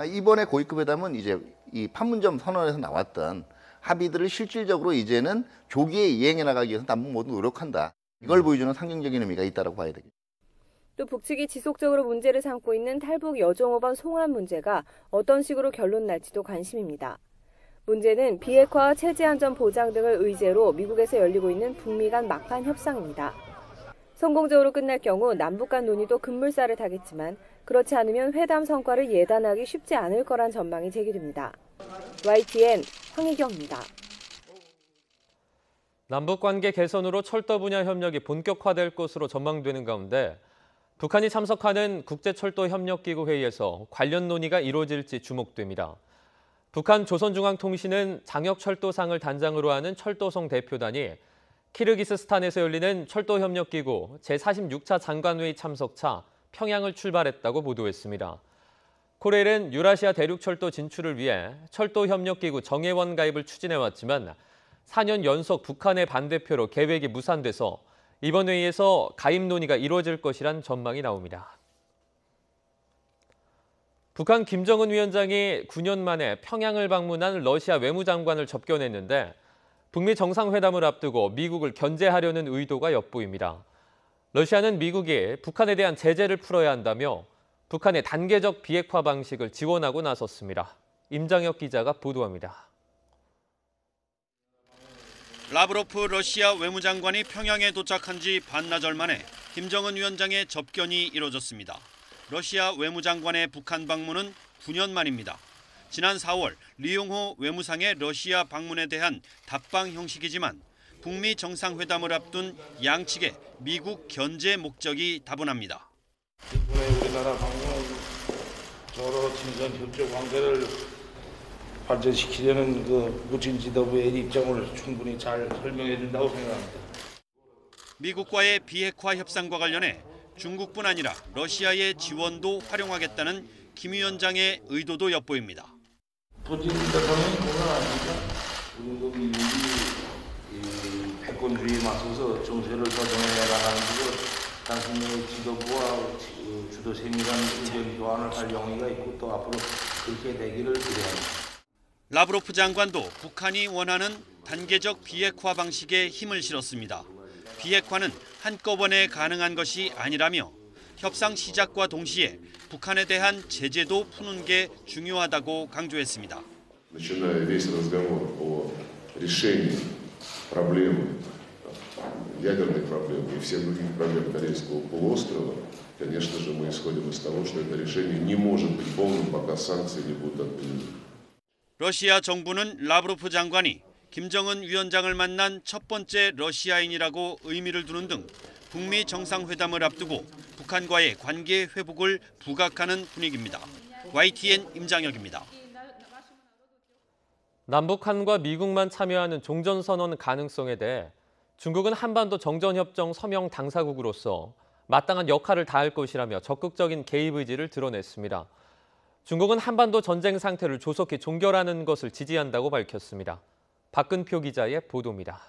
이번에 고위급 회담은 이제 이 판문점 선언에서 나왔던 합의들을 실질적으로 이제는 조기에 이행해 나가기 위해서 남북 모두 노력한다. 이걸 보여주는 상징적인 의미가 있다고 봐야 되겠죠. 또 북측이 지속적으로 문제를 삼고 있는 탈북 여종업원 송환 문제가 어떤 식으로 결론 날지도 관심입니다. 문제는 비핵화와 체제 안전 보장 등을 의제로 미국에서 열리고 있는 북미 간 막판 협상입니다. 성공적으로 끝날 경우 남북 간 논의도 급물살을 타겠지만 그렇지 않으면 회담 성과를 예단하기 쉽지 않을 거란 전망이 제기됩니다. YTN 황희경입니다. 남북 관계 개선으로 철도 분야 협력이 본격화될 것으로 전망되는 가운데 북한이 참석하는 국제철도협력기구 회의에서 관련 논의가 이루어질지 주목됩니다. 북한 조선중앙통신은 장혁철도상을 단장으로 하는 철도성 대표단이 키르기스스탄에서 열리는 철도협력기구 제46차 장관회의 참석차 평양을 출발했다고 보도했습니다. 코레일은 유라시아 대륙철도 진출을 위해 철도협력기구 정회원 가입을 추진해왔지만 4년 연속 북한의 반대표로 계획이 무산돼서 이번 회의에서 가입 논의가 이루어질 것이란 전망이 나옵니다. 북한 김정은 위원장이 9년 만에 평양을 방문한 러시아 외무장관을 접견했는데 북미 정상회담을 앞두고 미국을 견제하려는 의도가 엿보입니다. 러시아는 미국이 북한에 대한 제재를 풀어야 한다며 북한의 단계적 비핵화 방식을 지원하고 나섰습니다. 임장혁 기자가 보도합니다. 라브로프 러시아 외무장관이 평양에 도착한 지 반나절 만에 김정은 위원장의 접견이 이뤄졌습니다. 러시아 외무장관의 북한 방문은 9년 만입니다. 지난 4월 리용호 외무상의 러시아 방문에 대한 답방 형식이지만 북미 정상회담을 앞둔 양측의 미국 견제 목적이 다분합니다. 이번에 우리나라 방문 서로 친선 협조 관계를 발전시키려는 그 푸틴 지도부의 입장을 충분히 잘 설명해 준다고 생각합니다. 미국과의 비핵화 협상과 관련해 중국뿐 아니라 러시아의 지원도 활용하겠다는 김 위원장의 의도도 엿보입니다. 푸틴 대통령이 그건 아닙니까? 우리 미국이 패권주의에 맞서서 정세를 조정해 나가는 것 당신의 지도부와 주도 세밀한 의견 교환을 할 용의가 있고 또 앞으로 그렇게 되기를 기대합니다. 라브로프 장관도 북한이 원하는 단계적 비핵화 방식에 힘을 실었습니다. 비핵화는 한꺼번에 가능한 것이 아니라며 협상 시작과 동시에 북한에 대한 제재도 푸는 게 중요하다고 강조했습니다. Начиная весь разговор о решении проблемы, ядерной проблемы и всех других проблем Корейского полуострова, конечно же, мы исходим из того, что это решение не может быть полным, пока санкции не будут отменены. 러시아 정부는 라브로프 장관이 김정은 위원장을 만난 첫 번째 러시아인이라고 의미를 두는 등 북미 정상회담을 앞두고 북한과의 관계 회복을 부각하는 분위기입니다. YTN 임장혁입니다. 남북한과 미국만 참여하는 종전선언 가능성에 대해 중국은 한반도 정전협정 서명 당사국으로서 마땅한 역할을 다할 것이라며 적극적인 개입 의지를 드러냈습니다. 중국은 한반도 전쟁 상태를 조속히 종결하는 것을 지지한다고 밝혔습니다. 박근표 기자의 보도입니다.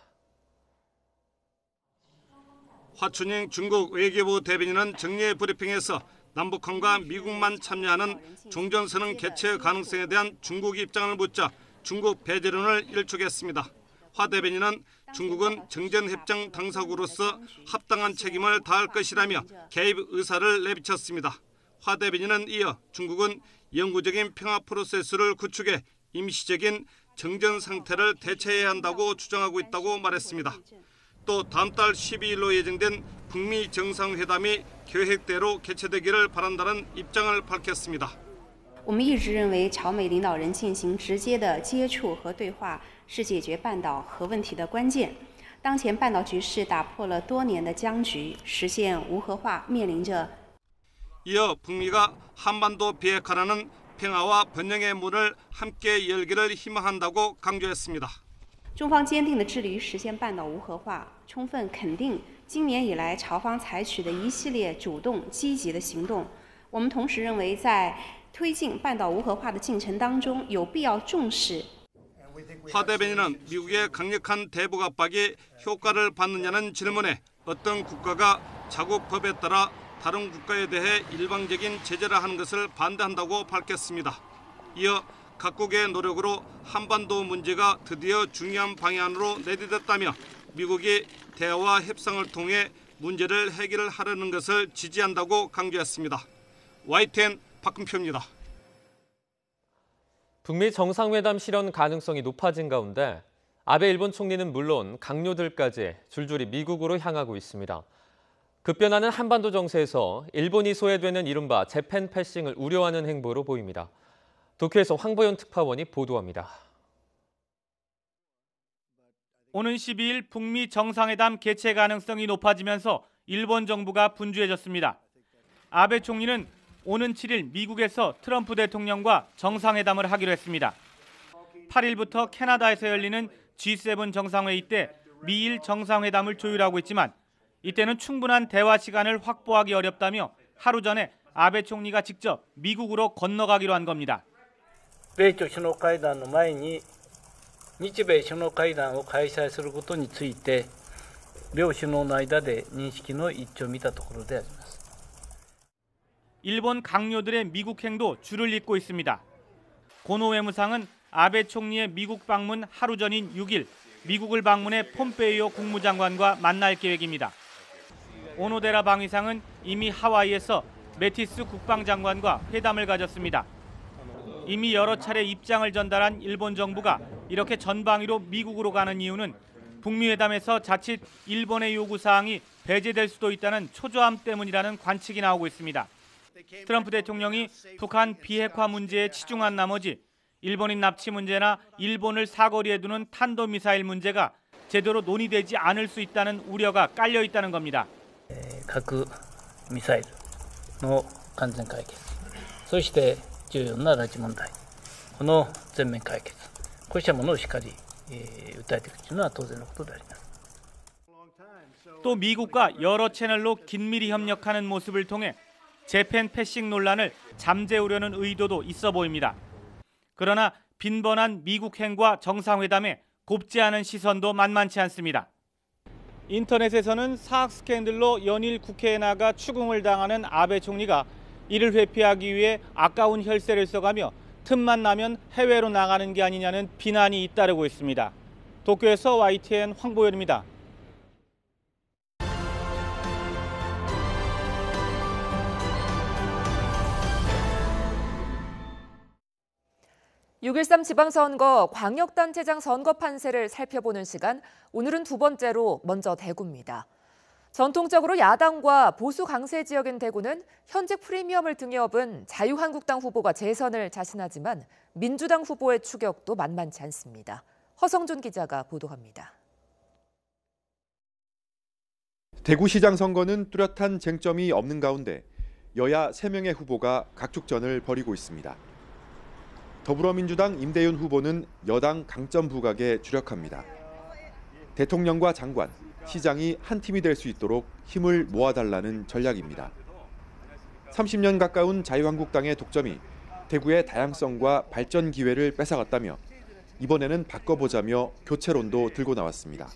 화춘영 중국 외교부 대변인은 정례 브리핑에서 남북한과 미국만 참여하는 종전선언 개최 가능성에 대한 중국 입장을 묻자 중국 배제론을 일축했습니다. 화 대변인은 중국은 정전협정 당사국으로서 합당한 책임을 다할 것이라며 개입 의사를 내비쳤습니다. 화 대변인은 이어 중국은 영구적인 평화 프로세스를 구축해 임시적인 정전 상태를 대체해야 한다고 주장하고 있다고 말했습니다. 또 다음 달 12일로 예정된 북미 정상회담이 계획대로 개최되기를 바란다는 입장을 밝혔습니다. 我们一直认为朝美领导人进行直接的接触和对话是解决半岛核问题的关键。当前半岛局势打破了多年的僵局，实现无核化面临着 이어 북미가 한반도 비핵화라는 평화와 번영의 문을 함께 열기를 희망한다고 강조했습니다. 中方坚定地致力于实现半岛无核化，充分肯定今年以来朝方采取的一系列主动积极的行动。我们同时认为，在推进半岛无核化的进程当中，有必要重视。 화 대변인은 미국의 강력한 대북 압박이 효과를 받느냐는 질문에 어떤 국가가 자국 법에 따라 다른 국가에 대해 일방적인 제재를 하는 것을 반대한다고 밝혔습니다. 이어 각국의 노력으로 한반도 문제가 드디어 중요한 방향으로 내디뎠다며 미국이 대화와 협상을 통해 문제를 해결하려는 것을 지지한다고 강조했습니다. YTN 박근표입니다. 북미 정상회담 실현 가능성이 높아진 가운데 아베 일본 총리는 물론 강요들까지 줄줄이 미국으로 향하고 있습니다. 급변하는 한반도 정세에서 일본이 소외되는 이른바 재팬 패싱을 우려하는 행보로 보입니다. 도쿄에서 황보현 특파원이 보도합니다. 오는 12일 북미 정상회담 개최 가능성이 높아지면서 일본 정부가 분주해졌습니다. 아베 총리는 오는 7일 미국에서 트럼프 대통령과 정상회담을 하기로 했습니다. 8일부터 캐나다에서 열리는 G7 정상회의 때 미일 정상회담을 조율하고 있지만 이때는 충분한 대화 시간을 확보하기 어렵다며 하루 전에 아베 총리가 직접 미국으로 건너가기로 한 겁니다. 米朝首脳会談の前に日米首脳会談を開催することについて両首脳の間で認識の一致を見たところであります。 일본 강요들의 미국 행도 줄을 잇고 있습니다. 고노 외무상은 아베 총리의 미국 방문 하루 전인 6일 미국을 방문해 폼페이오 국무장관과 만날 계획입니다. 오노데라 방위상은 이미 하와이에서 매티스 국방장관과 회담을 가졌습니다. 이미 여러 차례 입장을 전달한 일본 정부가 이렇게 전방위로 미국으로 가는 이유는 북미 회담에서 자칫 일본의 요구사항이 배제될 수도 있다는 초조함 때문이라는 관측이 나오고 있습니다. 트럼프 대통령이 북한 비핵화 문제에 치중한 나머지 일본인 납치 문제나 일본을 사거리에 두는 탄도미사일 문제가 제대로 논의되지 않을 수 있다는 우려가 깔려 있다는 겁니다. 核ミサイルの完全解決、そして重要な拉致問題、この全面解決、こうしたものをしっかり訴えていくというのは当然のことであります。 또 미국과 여러 채널로 긴밀히 협력하는 모습을 통해 재팬 패싱 논란을 잠재우려는 의도도 있어 보입니다. 그러나 빈번한 미국 행과 정상회담에 곱지 않은 시선도 만만치 않습니다. 인터넷에서는 사학 스캔들로 연일 국회에 나가 추궁을 당하는 아베 총리가 이를 회피하기 위해 아까운 혈세를 써가며 틈만 나면 해외로 나가는 게 아니냐는 비난이 잇따르고 있습니다. 도쿄에서 YTN 황보열입니다. 6.13 지방선거 광역단체장 선거 판세를 살펴보는 시간, 오늘은 두 번째로 먼저 대구입니다. 전통적으로 야당과 보수 강세 지역인 대구는 현직 프리미엄을 등에 업은 자유한국당 후보가 재선을 자신하지만 민주당 후보의 추격도 만만치 않습니다. 허성준 기자가 보도합니다. 대구시장 선거는 뚜렷한 쟁점이 없는 가운데 여야 3명의 후보가 각축전을 벌이고 있습니다. 더불어민주당 임대윤 후보는 여당 강점 부각에 주력합니다. 대통령과 장관, 시장이 한 팀이 될 수 있도록 힘을 모아달라는 전략입니다. 30년 가까운 자유한국당의 독점이 대구의 다양성과 발전 기회를 뺏어갔다며 이번에는 바꿔보자며 교체론도 들고 나왔습니다.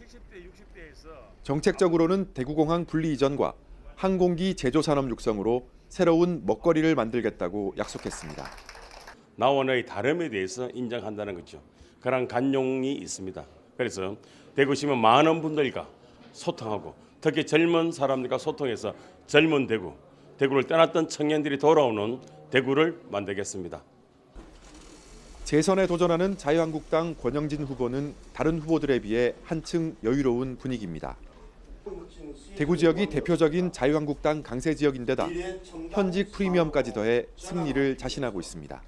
정책적으로는 대구공항 분리 이전과 항공기 제조산업 육성으로 새로운 먹거리를 만들겠다고 약속했습니다. 나원의 다름에 대해서 인정한다는 거죠. 그런 간용이 있습니다. 그래서 대구시민 많은 분들과 소통하고 특히 젊은 사람들과 소통해서 젊은 대구를 떠났던 청년들이 돌아오는 대구를 만들겠습니다. 재선에 도전하는 자유한국당 권영진 후보는 다른 후보들에 비해 한층 여유로운 분위기입니다. 대구 지역이 대표적인 자유한국당 강세 지역인데다 현직 프리미엄까지 더해 승리를 자신하고 있습니다.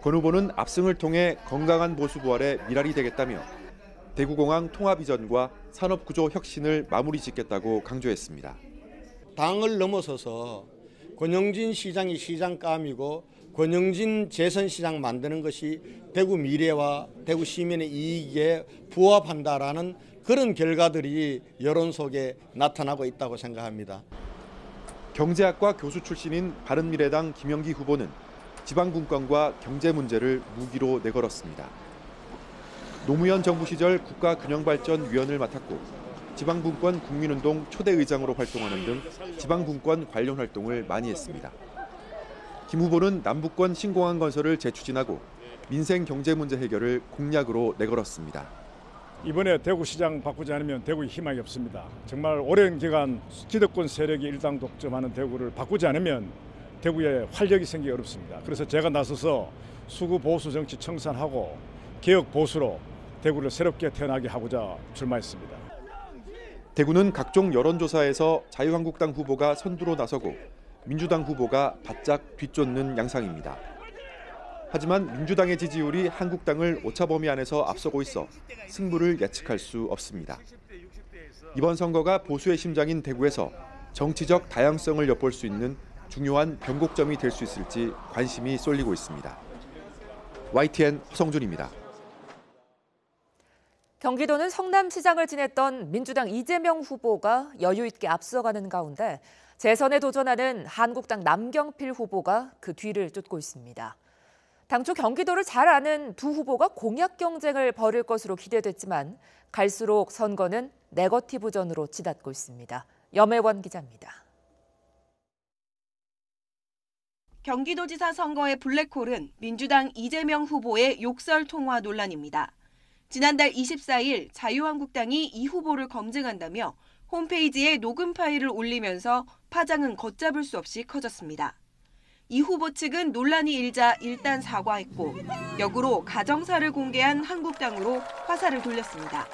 권 후보는 압승을 통해 건강한 보수 부활에 미랄이 되겠다며 대구공항 통합 이전과 산업구조 혁신을 마무리 짓겠다고 강조했습니다. 당을 넘어서서 권영진 시장이 시장감이고 권영진 재선시장 만드는 것이 대구 미래와 대구 시민의 이익에 부합한다라는 그런 결과들이 여론 속에 나타나고 있다고 생각합니다. 경제학과 교수 출신인 바른미래당 김영기 후보는 지방분권과 경제 문제를 무기로 내걸었습니다. 노무현 정부 시절 국가균형발전위원을 맡았고 지방분권 국민운동 초대의장으로 활동하는 등 지방분권 관련 활동을 많이 했습니다. 김 후보는 남북권 신공항 건설을 재추진하고 민생 경제 문제 해결을 공약으로 내걸었습니다. 이번에 대구시장 바꾸지 않으면 대구에 희망이 없습니다. 정말 오랜 기간 기득권 세력이 일당 독점하는 대구를 바꾸지 않으면 대구에 활력이 생기기 어렵습니다. 그래서 제가 나서서 수구 보수 정치 청산하고 개혁 보수로 대구를 새롭게 태어나게 하고자 출마했습니다. 대구는 각종 여론조사에서 자유한국당 후보가 선두로 나서고 민주당 후보가 바짝 뒤쫓는 양상입니다. 하지만 민주당의 지지율이 한국당을 오차범위 안에서 앞서고 있어 승부를 예측할 수 없습니다. 이번 선거가 보수의 심장인 대구에서 정치적 다양성을 엿볼 수 있는 중요한 변곡점이 될 수 있을지 관심이 쏠리고 있습니다. YTN 허성준입니다. 경기도는 성남시장을 지냈던 민주당 이재명 후보가 여유 있게 앞서가는 가운데 재선에 도전하는 한국당 남경필 후보가 그 뒤를 쫓고 있습니다. 당초 경기도를 잘 아는 두 후보가 공약 경쟁을 벌일 것으로 기대됐지만 갈수록 선거는 네거티브전으로 치닫고 있습니다. 염혜원 기자입니다. 경기도지사 선거의 블랙홀은 민주당 이재명 후보의 욕설 통화 논란입니다. 지난달 24일 자유한국당이 이 후보를 검증한다며 홈페이지에 녹음 파일을 올리면서 파장은 걷잡을 수 없이 커졌습니다. 이 후보 측은 논란이 일자 일단 사과했고 역으로 가정사를 공개한 한국당으로 화살을 돌렸습니다.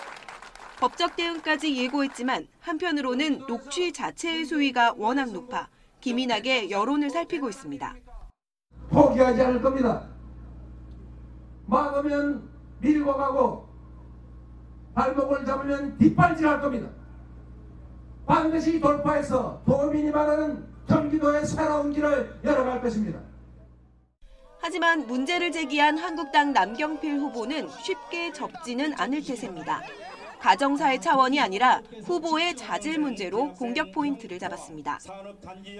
법적 대응까지 예고했지만 한편으로는 녹취 자체의 수위가 워낙 높아 기민하게 여론을 살피고 있습니다. 포기하지 않을 겁니다. 막으면 밀고 가고 발목을 잡으면 뒷발질할 겁니다. 반드시 돌파해서 도민이 말하는 경기도의 새로운 길을 열어갈 것입니다. 하지만 문제를 제기한 한국당 남경필 후보는 쉽게 접지는 않을 태세입니다. 가정사회 차원이 아니라 후보의 자질 문제로 공격 포인트를 잡았습니다.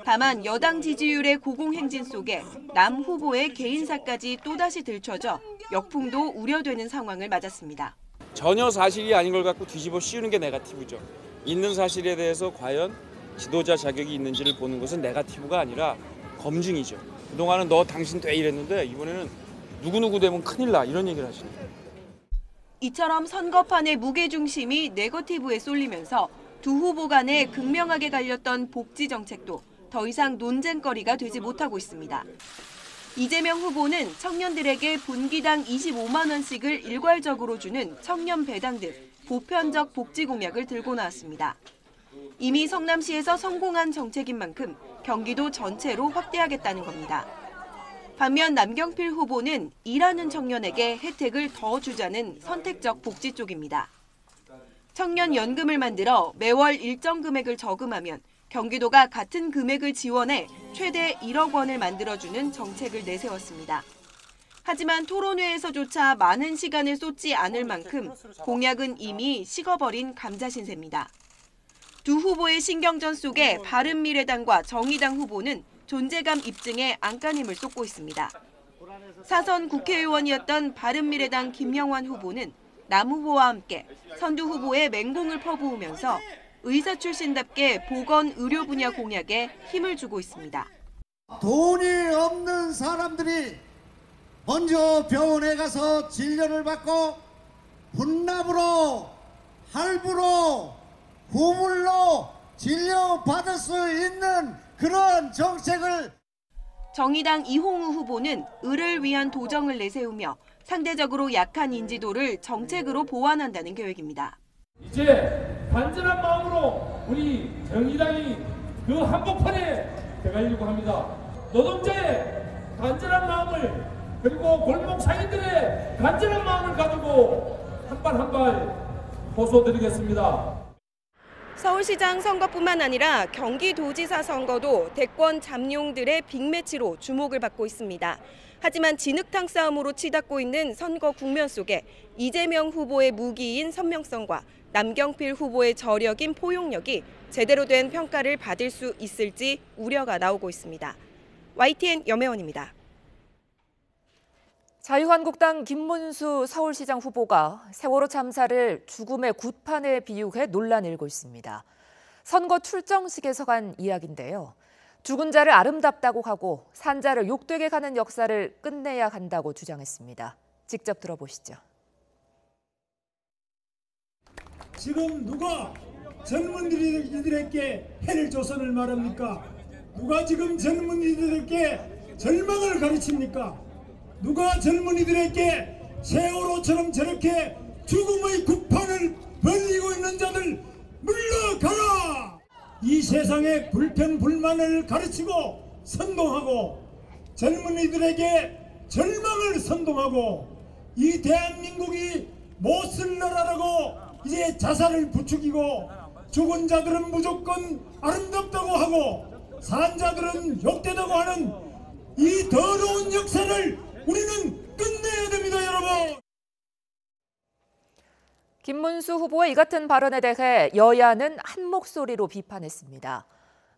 다만 여당 지지율의 고공행진 속에 남 후보의 개인사까지 또다시 들춰져 역풍도 우려되는 상황을 맞았습니다. 전혀 사실이 아닌 걸 갖고 뒤집어 씌우는 게 네거티브죠. 있는 사실에 대해서 과연 지도자 자격이 있는지를 보는 것은 네거티브가 아니라 검증이죠. 그동안은 너 당신 돼 이랬는데 이번에는 누구누구 되면 큰일 나 이런 얘기를 하시는 거예요. 이처럼 선거판의 무게중심이 네거티브에 쏠리면서 두 후보 간에 극명하게 갈렸던 복지 정책도 더 이상 논쟁거리가 되지 못하고 있습니다. 이재명 후보는 청년들에게 분기당 25만 원씩을 일괄적으로 주는 청년 배당 등 보편적 복지 공약을 들고 나왔습니다. 이미 성남시에서 성공한 정책인 만큼 경기도 전체로 확대하겠다는 겁니다. 반면 남경필 후보는 일하는 청년에게 혜택을 더 주자는 선택적 복지 쪽입니다. 청년연금을 만들어 매월 일정 금액을 저금하면 경기도가 같은 금액을 지원해 최대 1억 원을 만들어주는 정책을 내세웠습니다. 하지만 토론회에서조차 많은 시간을 쏟지 않을 만큼 공약은 이미 식어버린 감자 신세입니다. 두 후보의 신경전 속에 바른미래당과 정의당 후보는 존재감 입증에 안간힘을 쏟고 있습니다. 사선 국회의원이었던 바른미래당 김영환 후보는 남 후보와 함께 선두 후보의 맹공을 퍼부으면서 의사 출신답게 보건 의료 분야 공약에 힘을 주고 있습니다. 돈이 없는 사람들이 먼저 병원에 가서 진료를 받고 분납으로 할부로 후불로 진료받을 수 있는 그런 정책을 정의당 이홍우 후보는 을을 위한 도정을 내세우며 상대적으로 약한 인지도를 정책으로 보완한다는 계획입니다. 이제 간절한 마음으로 우리 정의당이 그 한복판에 들어가려고 합니다. 노동자의 간절한 마음을 그리고 골목 상인들의 간절한 마음을 가지고 한 발 한 발 호소드리겠습니다. 서울시장 선거뿐만 아니라 경기도지사 선거도 대권 잠룡들의 빅매치로 주목을 받고 있습니다. 하지만 진흙탕 싸움으로 치닫고 있는 선거 국면 속에 이재명 후보의 무기인 선명성과 남경필 후보의 저력인 포용력이 제대로 된 평가를 받을 수 있을지 우려가 나오고 있습니다. YTN 염혜원입니다. 자유한국당 김문수 서울시장 후보가 세월호 참사를 죽음의 굿판에 비유해 논란이 일고 있습니다. 선거 출정식에서 간 이야기인데요. 죽은 자를 아름답다고 하고 산 자를 욕되게 가는 역사를 끝내야 한다고 주장했습니다. 직접 들어보시죠. 지금 누가 젊은이들에게 해를 조선을 말합니까? 누가 지금 젊은이들에게 절망을 가르칩니까? 누가 젊은이들에게 세월호처럼 저렇게 죽음의 굿판을 벌리고 있는 자들 물러가라! 이 세상의 불평불만을 가르치고 선동하고 젊은이들에게 절망을 선동하고 이 대한민국이 못쓸 나라라고 이제 자살을 부추기고 죽은 자들은 무조건 아름답다고 하고 산 자들은 욕되다고 하는 이 더러운 역사를 우리는 끝내야 됩니다, 여러분. 김문수 후보의 이 같은 발언에 대해 여야는 한 목소리로 비판했습니다.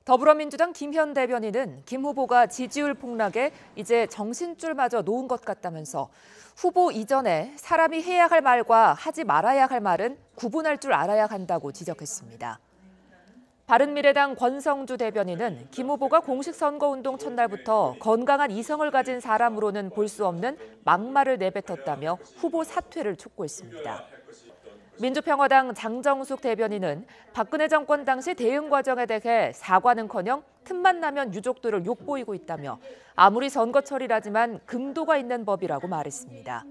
더불어민주당 김현 대변인은 김 후보가 지지율 폭락에 이제 정신줄마저 놓은 것 같다면서 후보 이전에 사람이 해야 할 말과 하지 말아야 할 말은 구분할 줄 알아야 한다고 지적했습니다. 바른미래당 권성주 대변인은 김 후보가 공식 선거운동 첫날부터 건강한 이성을 가진 사람으로는 볼 수 없는 막말을 내뱉었다며 후보 사퇴를 촉구했습니다. 민주평화당 장정숙 대변인은 박근혜 정권 당시 대응 과정에 대해 사과는커녕 틈만 나면 유족들을 욕보이고 있다며 아무리 선거철이라지만 금도가 있는 법이라고 말했습니다.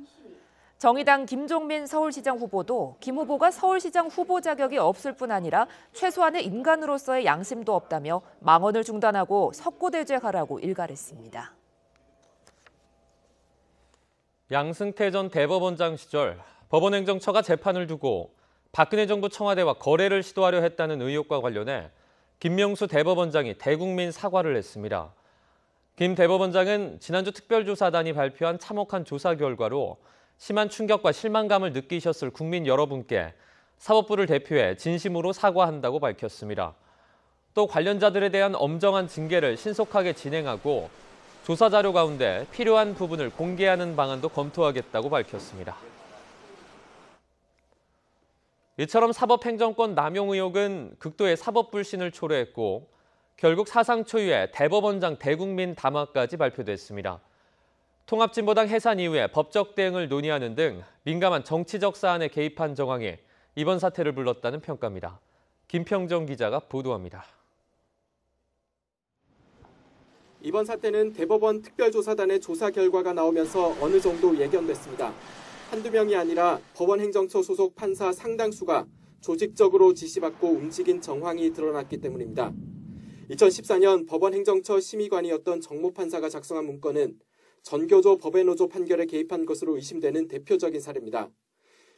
정의당 김종민 서울시장 후보도 김 후보가 서울시장 후보 자격이 없을 뿐 아니라 최소한의 인간으로서의 양심도 없다며 망언을 중단하고 석고대죄하라고 일갈했습니다. 양승태 전 대법원장 시절 법원행정처가 재판을 두고 박근혜 정부 청와대와 거래를 시도하려 했다는 의혹과 관련해 김명수 대법원장이 대국민 사과를 했습니다. 김 대법원장은 지난주 특별조사단이 발표한 참혹한 조사 결과로 심한 충격과 실망감을 느끼셨을 국민 여러분께 사법부를 대표해 진심으로 사과한다고 밝혔습니다. 또 관련자들에 대한 엄정한 징계를 신속하게 진행하고 조사 자료 가운데 필요한 부분을 공개하는 방안도 검토하겠다고 밝혔습니다. 이처럼 사법행정권 남용 의혹은 극도의 사법불신을 초래했고 결국 사상 초유의 대법원장 대국민 담화까지 발표됐습니다. 통합진보당 해산 이후에 법적 대응을 논의하는 등 민감한 정치적 사안에 개입한 정황이 이번 사태를 불렀다는 평가입니다. 김평정 기자가 보도합니다. 이번 사태는 대법원 특별조사단의 조사 결과가 나오면서 어느 정도 예견됐습니다. 한두 명이 아니라 법원행정처 소속 판사 상당수가 조직적으로 지시받고 움직인 정황이 드러났기 때문입니다. 2014년 법원행정처 심의관이었던 정모 판사가 작성한 문건은 전교조 법외노조 판결에 개입한 것으로 의심되는 대표적인 사례입니다.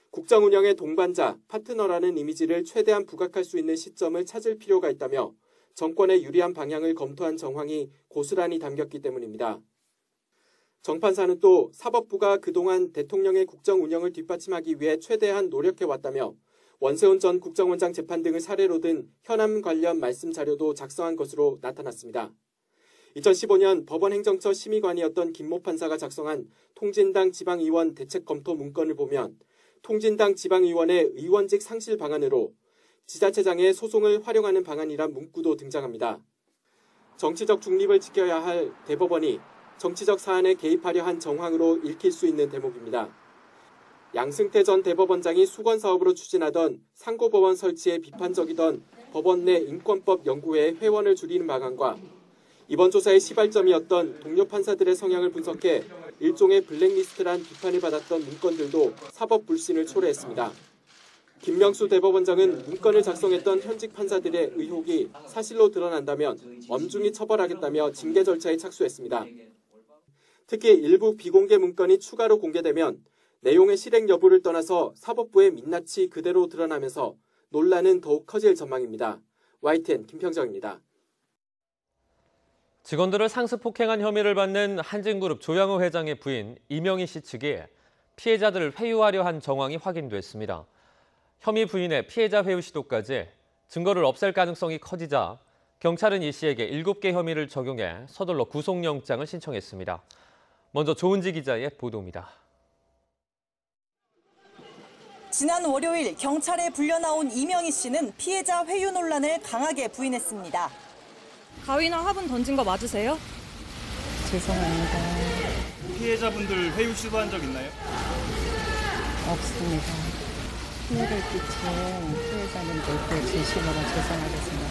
국정 운영의 동반자, 파트너라는 이미지를 최대한 부각할 수 있는 시점을 찾을 필요가 있다며 정권에 유리한 방향을 검토한 정황이 고스란히 담겼기 때문입니다. 정 판사는 또 사법부가 그동안 대통령의 국정 운영을 뒷받침하기 위해 최대한 노력해왔다며 원세훈 전 국정원장 재판 등을 사례로 든 현안 관련 말씀 자료도 작성한 것으로 나타났습니다. 2015년 법원행정처 심의관이었던 김모 판사가 작성한 통진당 지방의원 대책 검토 문건을 보면 통진당 지방의원의 의원직 상실 방안으로 지자체장의 소송을 활용하는 방안이란 문구도 등장합니다. 정치적 중립을 지켜야 할 대법원이 정치적 사안에 개입하려 한 정황으로 읽힐 수 있는 대목입니다. 양승태 전 대법원장이 수건사업으로 추진하던 상고법원 설치에 비판적이던 법원 내 인권법 연구회의 회원을 줄이는 방안과 이번 조사의 시발점이었던 동료 판사들의 성향을 분석해 일종의 블랙리스트란 비판을 받았던 문건들도 사법 불신을 초래했습니다. 김명수 대법원장은 문건을 작성했던 현직 판사들의 의혹이 사실로 드러난다면 엄중히 처벌하겠다며 징계 절차에 착수했습니다. 특히 일부 비공개 문건이 추가로 공개되면 내용의 실행 여부를 떠나서 사법부의 민낯이 그대로 드러나면서 논란은 더욱 커질 전망입니다. YTN 김평정입니다. 직원들을 상습 폭행한 혐의를 받는 한진그룹 조양호 회장의 부인 이명희 씨 측이 피해자들을 회유하려 한 정황이 확인됐습니다. 혐의 부인의 피해자 회유 시도까지 증거를 없앨 가능성이 커지자 경찰은 이 씨에게 7개 혐의를 적용해 서둘러 구속영장을 신청했습니다. 먼저 조은지 기자의 보도입니다. 지난 월요일 경찰에 불려 나온 이명희 씨는 피해자 회유 논란을 강하게 부인했습니다. 가위나 화분 던진 거 맞으세요? 죄송합니다. 피해자분들 회유 시도한 적 있나요? 없습니다. 피해를 끼친 피해자분들께 진심으로 죄송하겠습니다.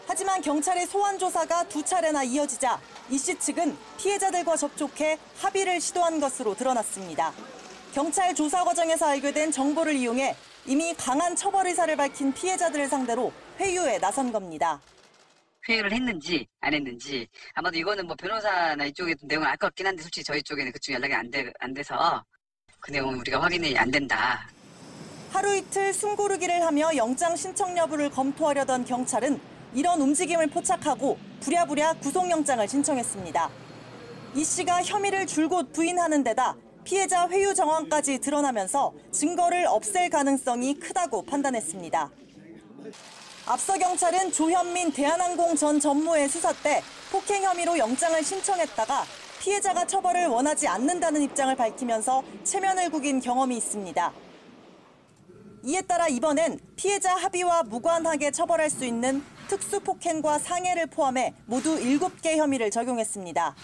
하지만 경찰의 소환 조사가 2차례나 이어지자 이 씨 측은 피해자들과 접촉해 합의를 시도한 것으로 드러났습니다. 경찰 조사 과정에서 알게 된 정보를 이용해 이미 강한 처벌 의사를 밝힌 피해자들을 상대로 회유에 나선 겁니다. 회유를 했는지 안 했는지 아마도 이거는 뭐 변호사나 이쪽에 내용을 알 것 같긴 한데 솔직히 저희 쪽에는 그쪽 연락이 안 돼서 그 내용은 우리가 확인이 안 된다. 하루 이틀 숨고르기를 하며 영장 신청 여부를 검토하려던 경찰은 이런 움직임을 포착하고 부랴부랴 구속영장을 신청했습니다. 이 씨가 혐의를 줄곧 부인하는 데다 피해자 회유 정황까지 드러나면서 증거를 없앨 가능성이 크다고 판단했습니다. 앞서 경찰은 조현민 대한항공 전 전무의 수사 때 폭행 혐의로 영장을 신청했다가 피해자가 처벌을 원하지 않는다는 입장을 밝히면서 체면을 구긴 경험이 있습니다. 이에 따라 이번엔 피해자 합의와 무관하게 처벌할 수 있는 특수폭행과 상해를 포함해 모두 7개 혐의를 적용했습니다.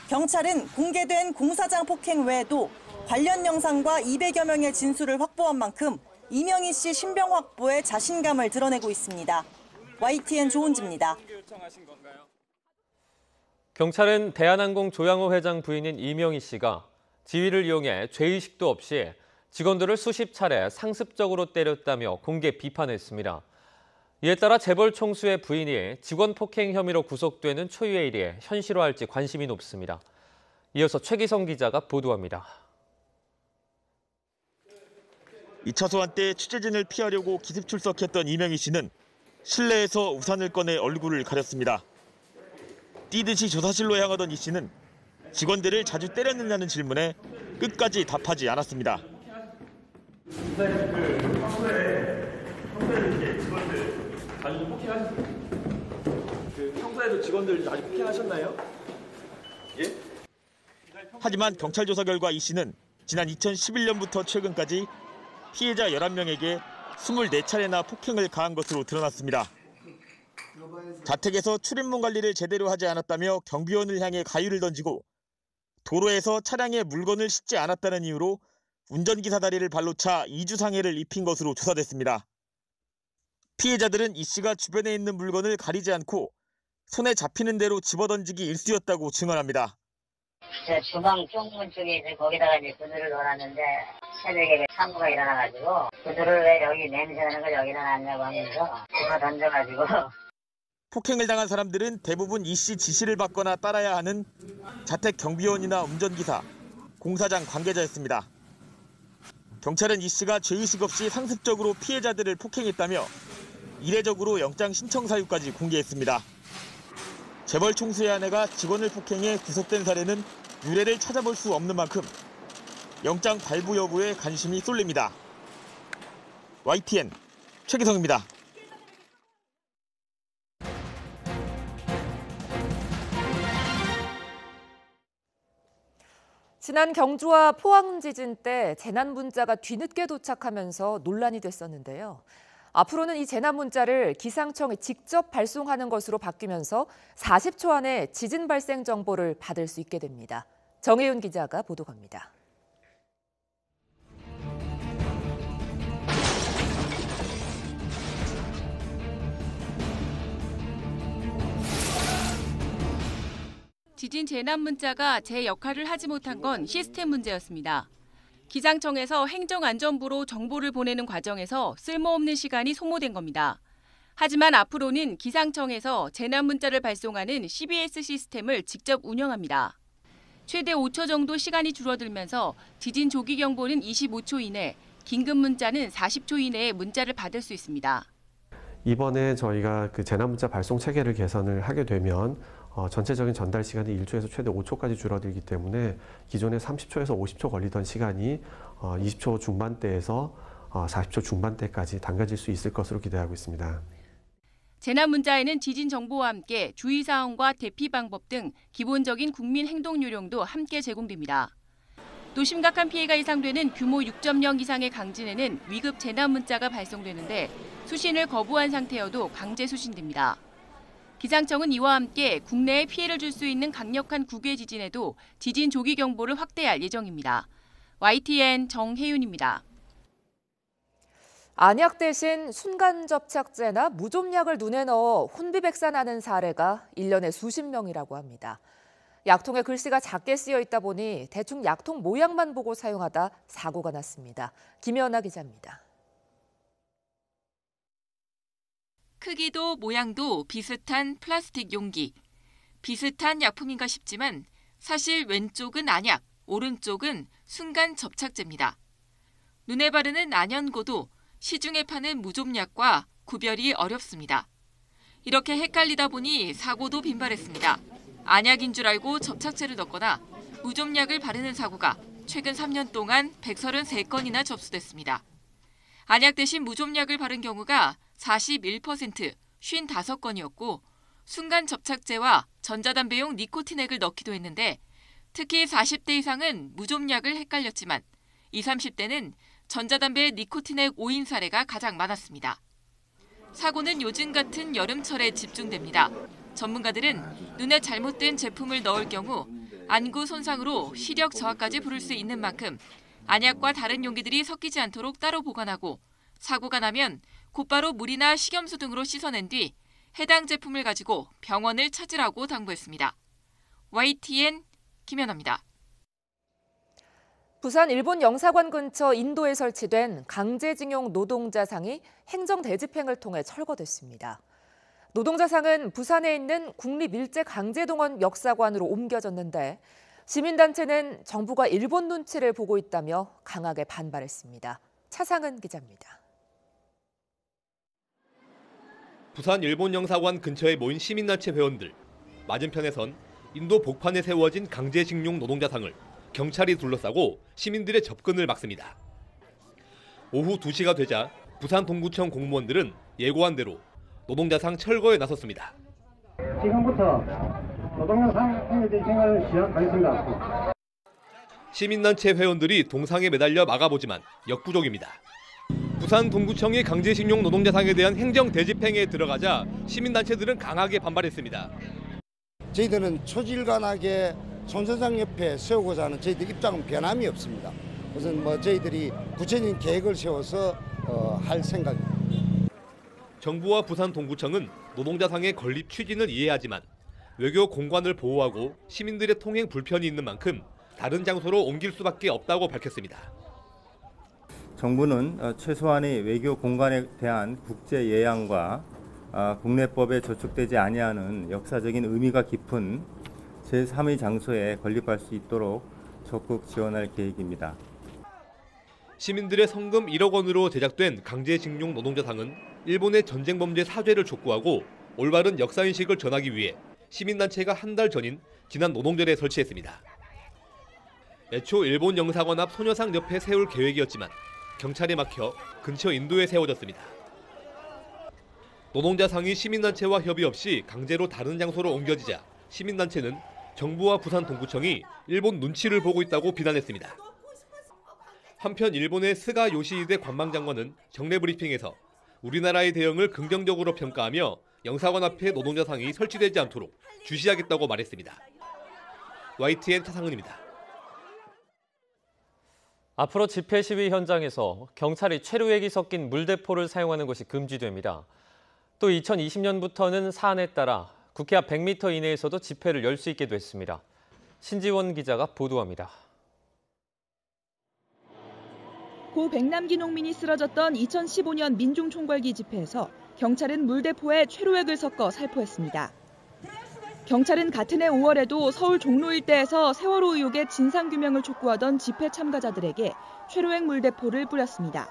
경찰은 공개된 공사장 폭행 외에도 관련 영상과 200여 명의 진술을 확보한 만큼 이명희 씨 신병 확보에 자신감을 드러내고 있습니다. YTN 조은지입니다. 경찰은 대한항공 조양호 회장 부인인 이명희 씨가 지위를 이용해 죄의식도 없이 직원들을 수십 차례 상습적으로 때렸다며 공개 비판했습니다. 이에 따라 재벌 총수의 부인이 직원 폭행 혐의로 구속되는 초유의 일이 현실화할지 관심이 높습니다. 이어서 최기성 기자가 보도합니다. 2차 소환 때 취재진을 피하려고 기습 출석했던 이명희 씨는 실내에서 우산을 꺼내 얼굴을 가렸습니다. 뛰듯이 조사실로 향하던 이 씨는 직원들을 자주 때렸느냐는 질문에 끝까지 답하지 않았습니다. 평소에도 직원들 아직 폭행하셨나요? 예? 하지만 경찰 조사 결과 이 씨는 지난 2011년부터 최근까지 피해자 11명에게 24차례나 폭행을 가한 것으로 드러났습니다. 자택에서 출입문 관리를 제대로 하지 않았다며 경비원을 향해 가위를 던지고 도로에서 차량에 물건을 싣지 않았다는 이유로 운전기사 다리를 발로 차 2주 상해를 입힌 것으로 조사됐습니다. 피해자들은 이 씨가 주변에 있는 물건을 가리지 않고 손에 잡히는 대로 집어던지기 일쑤였다고 증언합니다. 제 주방 쪽문 쪽에 이제 거기다가 이제 구두를 넣어놨는데 새벽에 사고가 일어나가지고 구두를 왜 여기 냄새나는 걸 여기다 놨냐고 하면서 집어 던져가지고. 폭행을 당한 사람들은 대부분 이 씨 지시를 받거나 따라야 하는 자택 경비원이나 운전기사, 공사장 관계자였습니다. 경찰은 이 씨가 죄의식 없이 상습적으로 피해자들을 폭행했다며 이례적으로 영장 신청 사유까지 공개했습니다. 재벌 총수의 아내가 직원을 폭행해 구속된 사례는 유례를 찾아볼 수 없는 만큼 영장 발부 여부에 관심이 쏠립니다. YTN 최기성입니다. 지난 경주와 포항 지진 때 재난 문자가 뒤늦게 도착하면서 논란이 됐었는데요. 앞으로는 이 재난 문자를 기상청이 직접 발송하는 것으로 바뀌면서 40초 안에 지진 발생 정보를 받을 수 있게 됩니다. 정혜윤 기자가 보도합니다. 지진 재난 문자가 제 역할을 하지 못한 건 시스템 문제였습니다. 기상청에서 행정안전부로 정보를 보내는 과정에서 쓸모없는 시간이 소모된 겁니다. 하지만 앞으로는 기상청에서 재난 문자를 발송하는 CBS 시스템을 직접 운영합니다. 최대 5초 정도 시간이 줄어들면서 지진 조기 경보는 25초 이내, 긴급 문자는 40초 이내에 문자를 받을 수 있습니다. 이번에 저희가 그 재난 문자 발송 체계를 개선을 하게 되면 전체적인 전달 시간이 1초에서 최대 5초까지 줄어들기 때문에 기존에 30초에서 50초 걸리던 시간이 20초 중반대에서 40초 중반대까지 당겨질 수 있을 것으로 기대하고 있습니다. 재난 문자에는 지진 정보와 함께 주의사항과 대피 방법 등 기본적인 국민 행동 요령도 함께 제공됩니다. 또 심각한 피해가 예상되는 규모 6.0 이상의 강진에는 위급 재난 문자가 발송되는데 수신을 거부한 상태여도 강제 수신됩니다. 기상청은 이와 함께 국내에 피해를 줄 수 있는 강력한 국외 지진에도 지진 조기 경보를 확대할 예정입니다. YTN 정혜윤입니다. 안약 대신 순간 접착제나 무좀약을 눈에 넣어 혼비백산하는 사례가 1년에 수십 명이라고 합니다. 약통에 글씨가 작게 쓰여 있다 보니 대충 약통 모양만 보고 사용하다 사고가 났습니다. 김연아 기자입니다. 크기도 모양도 비슷한 플라스틱 용기. 비슷한 약품인가 싶지만 사실 왼쪽은 안약, 오른쪽은 순간 접착제입니다. 눈에 바르는 안연고도 시중에 파는 무좀약과 구별이 어렵습니다. 이렇게 헷갈리다 보니 사고도 빈발했습니다. 안약인 줄 알고 접착제를 넣거나 무좀약을 바르는 사고가 최근 3년 동안 133건이나 접수됐습니다. 안약 대신 무좀약을 바른 경우가 41%, 55건이었고 순간 접착제와 전자담배용 니코틴액을 넣기도 했는데 특히 40대 이상은 무좀약을 헷갈렸지만 20, 30대는 전자담배 니코틴액 오인 사례가 가장 많았습니다. 사고는 요즘 같은 여름철에 집중됩니다. 전문가들은 눈에 잘못된 제품을 넣을 경우 안구 손상으로 시력 저하까지 부를 수 있는 만큼 안약과 다른 용기들이 섞이지 않도록 따로 보관하고 사고가 나면 곧바로 물이나 식염수 등으로 씻어낸 뒤 해당 제품을 가지고 병원을 찾으라고 당부했습니다. YTN 김연아입니다. 부산 일본 영사관 근처 인도에 설치된 강제징용 노동자상이 행정대집행을 통해 철거됐습니다. 노동자상은 부산에 있는 국립일제강제동원 역사관으로 옮겨졌는데 시민단체는 정부가 일본 눈치를 보고 있다며 강하게 반발했습니다. 차상은 기자입니다. 부산 일본 영사관 근처에 모인 시민단체 회원들. 맞은편에선 인도 복판에 세워진 강제징용 노동자상을 경찰이 둘러싸고 시민들의 접근을 막습니다. 오후 2시가 되자 부산 동구청 공무원들은 예고한 대로 노동자상 철거에 나섰습니다. 지금부터 노동자상 행위의 생활을 시작하겠습니다. 시민단체 회원들이 동상에 매달려 막아보지만 역부족입니다. 부산 동구청이 강제징용 노동자상에 대한 행정 대집행에 들어가자 시민단체들은 강하게 반발했습니다. 저희들은 초질관하게 손선상 옆에 세우고자 하는 저희들 입장은 변함이 없습니다. 그래서 저희들이 구체적인 계획을 세워서 할 생각입니다. 정부와 부산 동구청은 노동자상의 건립 취지는 이해하지만 외교 공간을 보호하고 시민들의 통행 불편이 있는 만큼 다른 장소로 옮길 수밖에 없다고 밝혔습니다. 정부는 최소한의 외교 공간에 대한 국제 예양과 국내법에 저촉되지 아니하는 역사적인 의미가 깊은 제3의 장소에 건립할 수 있도록 적극 지원할 계획입니다. 시민들의 성금 1억 원으로 제작된 강제징용 노동자상은 일본의 전쟁범죄 사죄를 촉구하고 올바른 역사인식을 전하기 위해 시민단체가 한 달 전인 지난 노동절에 설치했습니다. 애초 일본 영사관 앞 소녀상 옆에 세울 계획이었지만 경찰에 막혀 근처 인도에 세워졌습니다. 노동자상이 시민단체와 협의 없이 강제로 다른 장소로 옮겨지자 시민단체는 정부와 부산 동구청이 일본 눈치를 보고 있다고 비난했습니다. 한편 일본의 스가 요시히데 관방장관은 정례 브리핑에서 우리나라의 대응을 긍정적으로 평가하며 영사관 앞에 노동자상이 설치되지 않도록 주시하겠다고 말했습니다. YTN 차상은입니다. 앞으로 집회 시위 현장에서 경찰이 최루액이 섞인 물대포를 사용하는 것이 금지됩니다. 또 2020년부터는 사안에 따라 국회 앞 100m 이내에서도 집회를 열 수 있게 됐습니다. 신지원 기자가 보도합니다. 고 백남기 농민이 쓰러졌던 2015년 민중총궐기 집회에서 경찰은 물대포에 최루액을 섞어 살포했습니다. 경찰은 같은 해 5월에도 서울 종로 일대에서 세월호 의혹의 진상규명을 촉구하던 집회 참가자들에게 최루액 물대포를 뿌렸습니다.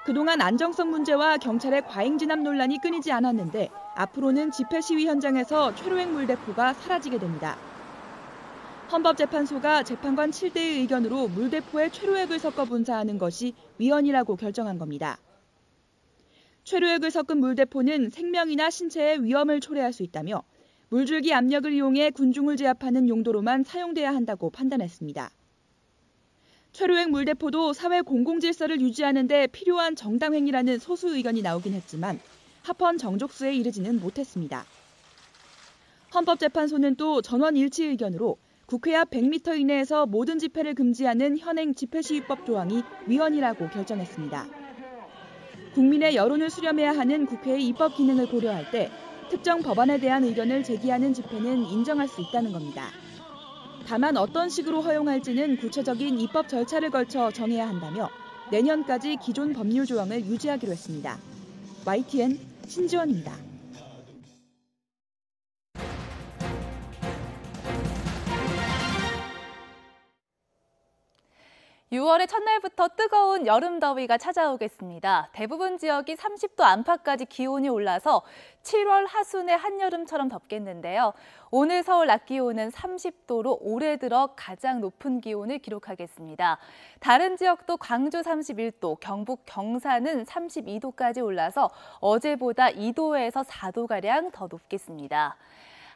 그동안 안정성 문제와 경찰의 과잉 진압 논란이 끊이지 않았는데 앞으로는 집회 시위 현장에서 최루액 물대포가 사라지게 됩니다. 헌법재판소가 재판관 7대의 의견으로 물대포에 최루액을 섞어 분사하는 것이 위헌이라고 결정한 겁니다. 최루액을 섞은 물대포는 생명이나 신체에 위험을 초래할 수 있다며 물줄기 압력을 이용해 군중을 제압하는 용도로만 사용돼야 한다고 판단했습니다. 최루액 물대포도 사회 공공질서를 유지하는 데 필요한 정당 행위라는 소수 의견이 나오긴 했지만 합헌 정족수에 이르지는 못했습니다. 헌법재판소는 또 전원 일치 의견으로 국회 앞 100m 이내에서 모든 집회를 금지하는 현행 집회시위법 조항이 위헌이라고 결정했습니다. 국민의 여론을 수렴해야 하는 국회의 입법 기능을 고려할 때 특정 법안에 대한 의견을 제기하는 집회는 인정할 수 있다는 겁니다. 다만 어떤 식으로 허용할지는 구체적인 입법 절차를 걸쳐 정해야 한다며 내년까지 기존 법률 조항을 유지하기로 했습니다. YTN 신지원입니다. 6월의 첫날부터 뜨거운 여름 더위가 찾아오겠습니다. 대부분 지역이 30도 안팎까지 기온이 올라서 7월 하순의 한여름처럼 덥겠는데요. 오늘 서울 낮 기온은 30도로 올해 들어 가장 높은 기온을 기록하겠습니다. 다른 지역도 광주 31도, 경북 경산은 32도까지 올라서 어제보다 2도에서 4도가량 더 높겠습니다.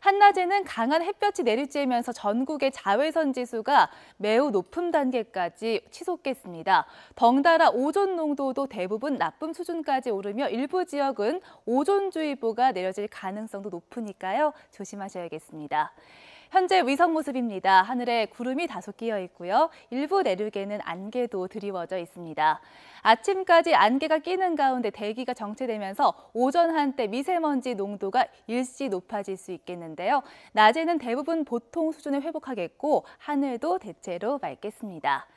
한낮에는 강한 햇볕이 내리쬐면서 전국의 자외선 지수가 매우 높은 단계까지 치솟겠습니다. 덩달아 오존 농도도 대부분 나쁨 수준까지 오르며 일부 지역은 오존주의보가 내려질 가능성도 높으니까요. 조심하셔야겠습니다. 현재 위성 모습입니다. 하늘에 구름이 다소 끼어 있고요. 일부 내륙에는 안개도 드리워져 있습니다. 아침까지 안개가 끼는 가운데 대기가 정체되면서 오전 한때 미세먼지 농도가 일시 높아질 수 있겠는데요. 낮에는 대부분 보통 수준을 회복하겠고 하늘도 대체로 맑겠습니다.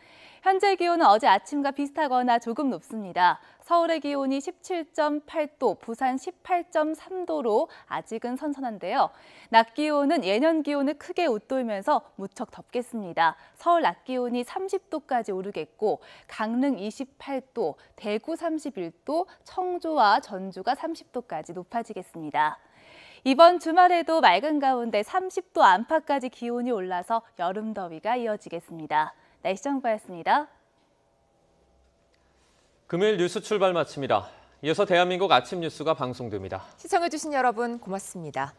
현재 기온은 어제 아침과 비슷하거나 조금 높습니다. 서울의 기온이 17.8도, 부산 18.3도로 아직은 선선한데요. 낮 기온은 예년 기온을 크게 웃돌면서 무척 덥겠습니다. 서울 낮 기온이 30도까지 오르겠고 강릉 28도, 대구 31도, 청주와 전주가 30도까지 높아지겠습니다. 이번 주말에도 맑은 가운데 30도 안팎까지 기온이 올라서 여름 더위가 이어지겠습니다. 날씨 정보였습니다. 금요일 뉴스 출발 마칩니다. 이어서 대한민국 아침 뉴스가 방송됩니다. 시청해주신 여러분 고맙습니다.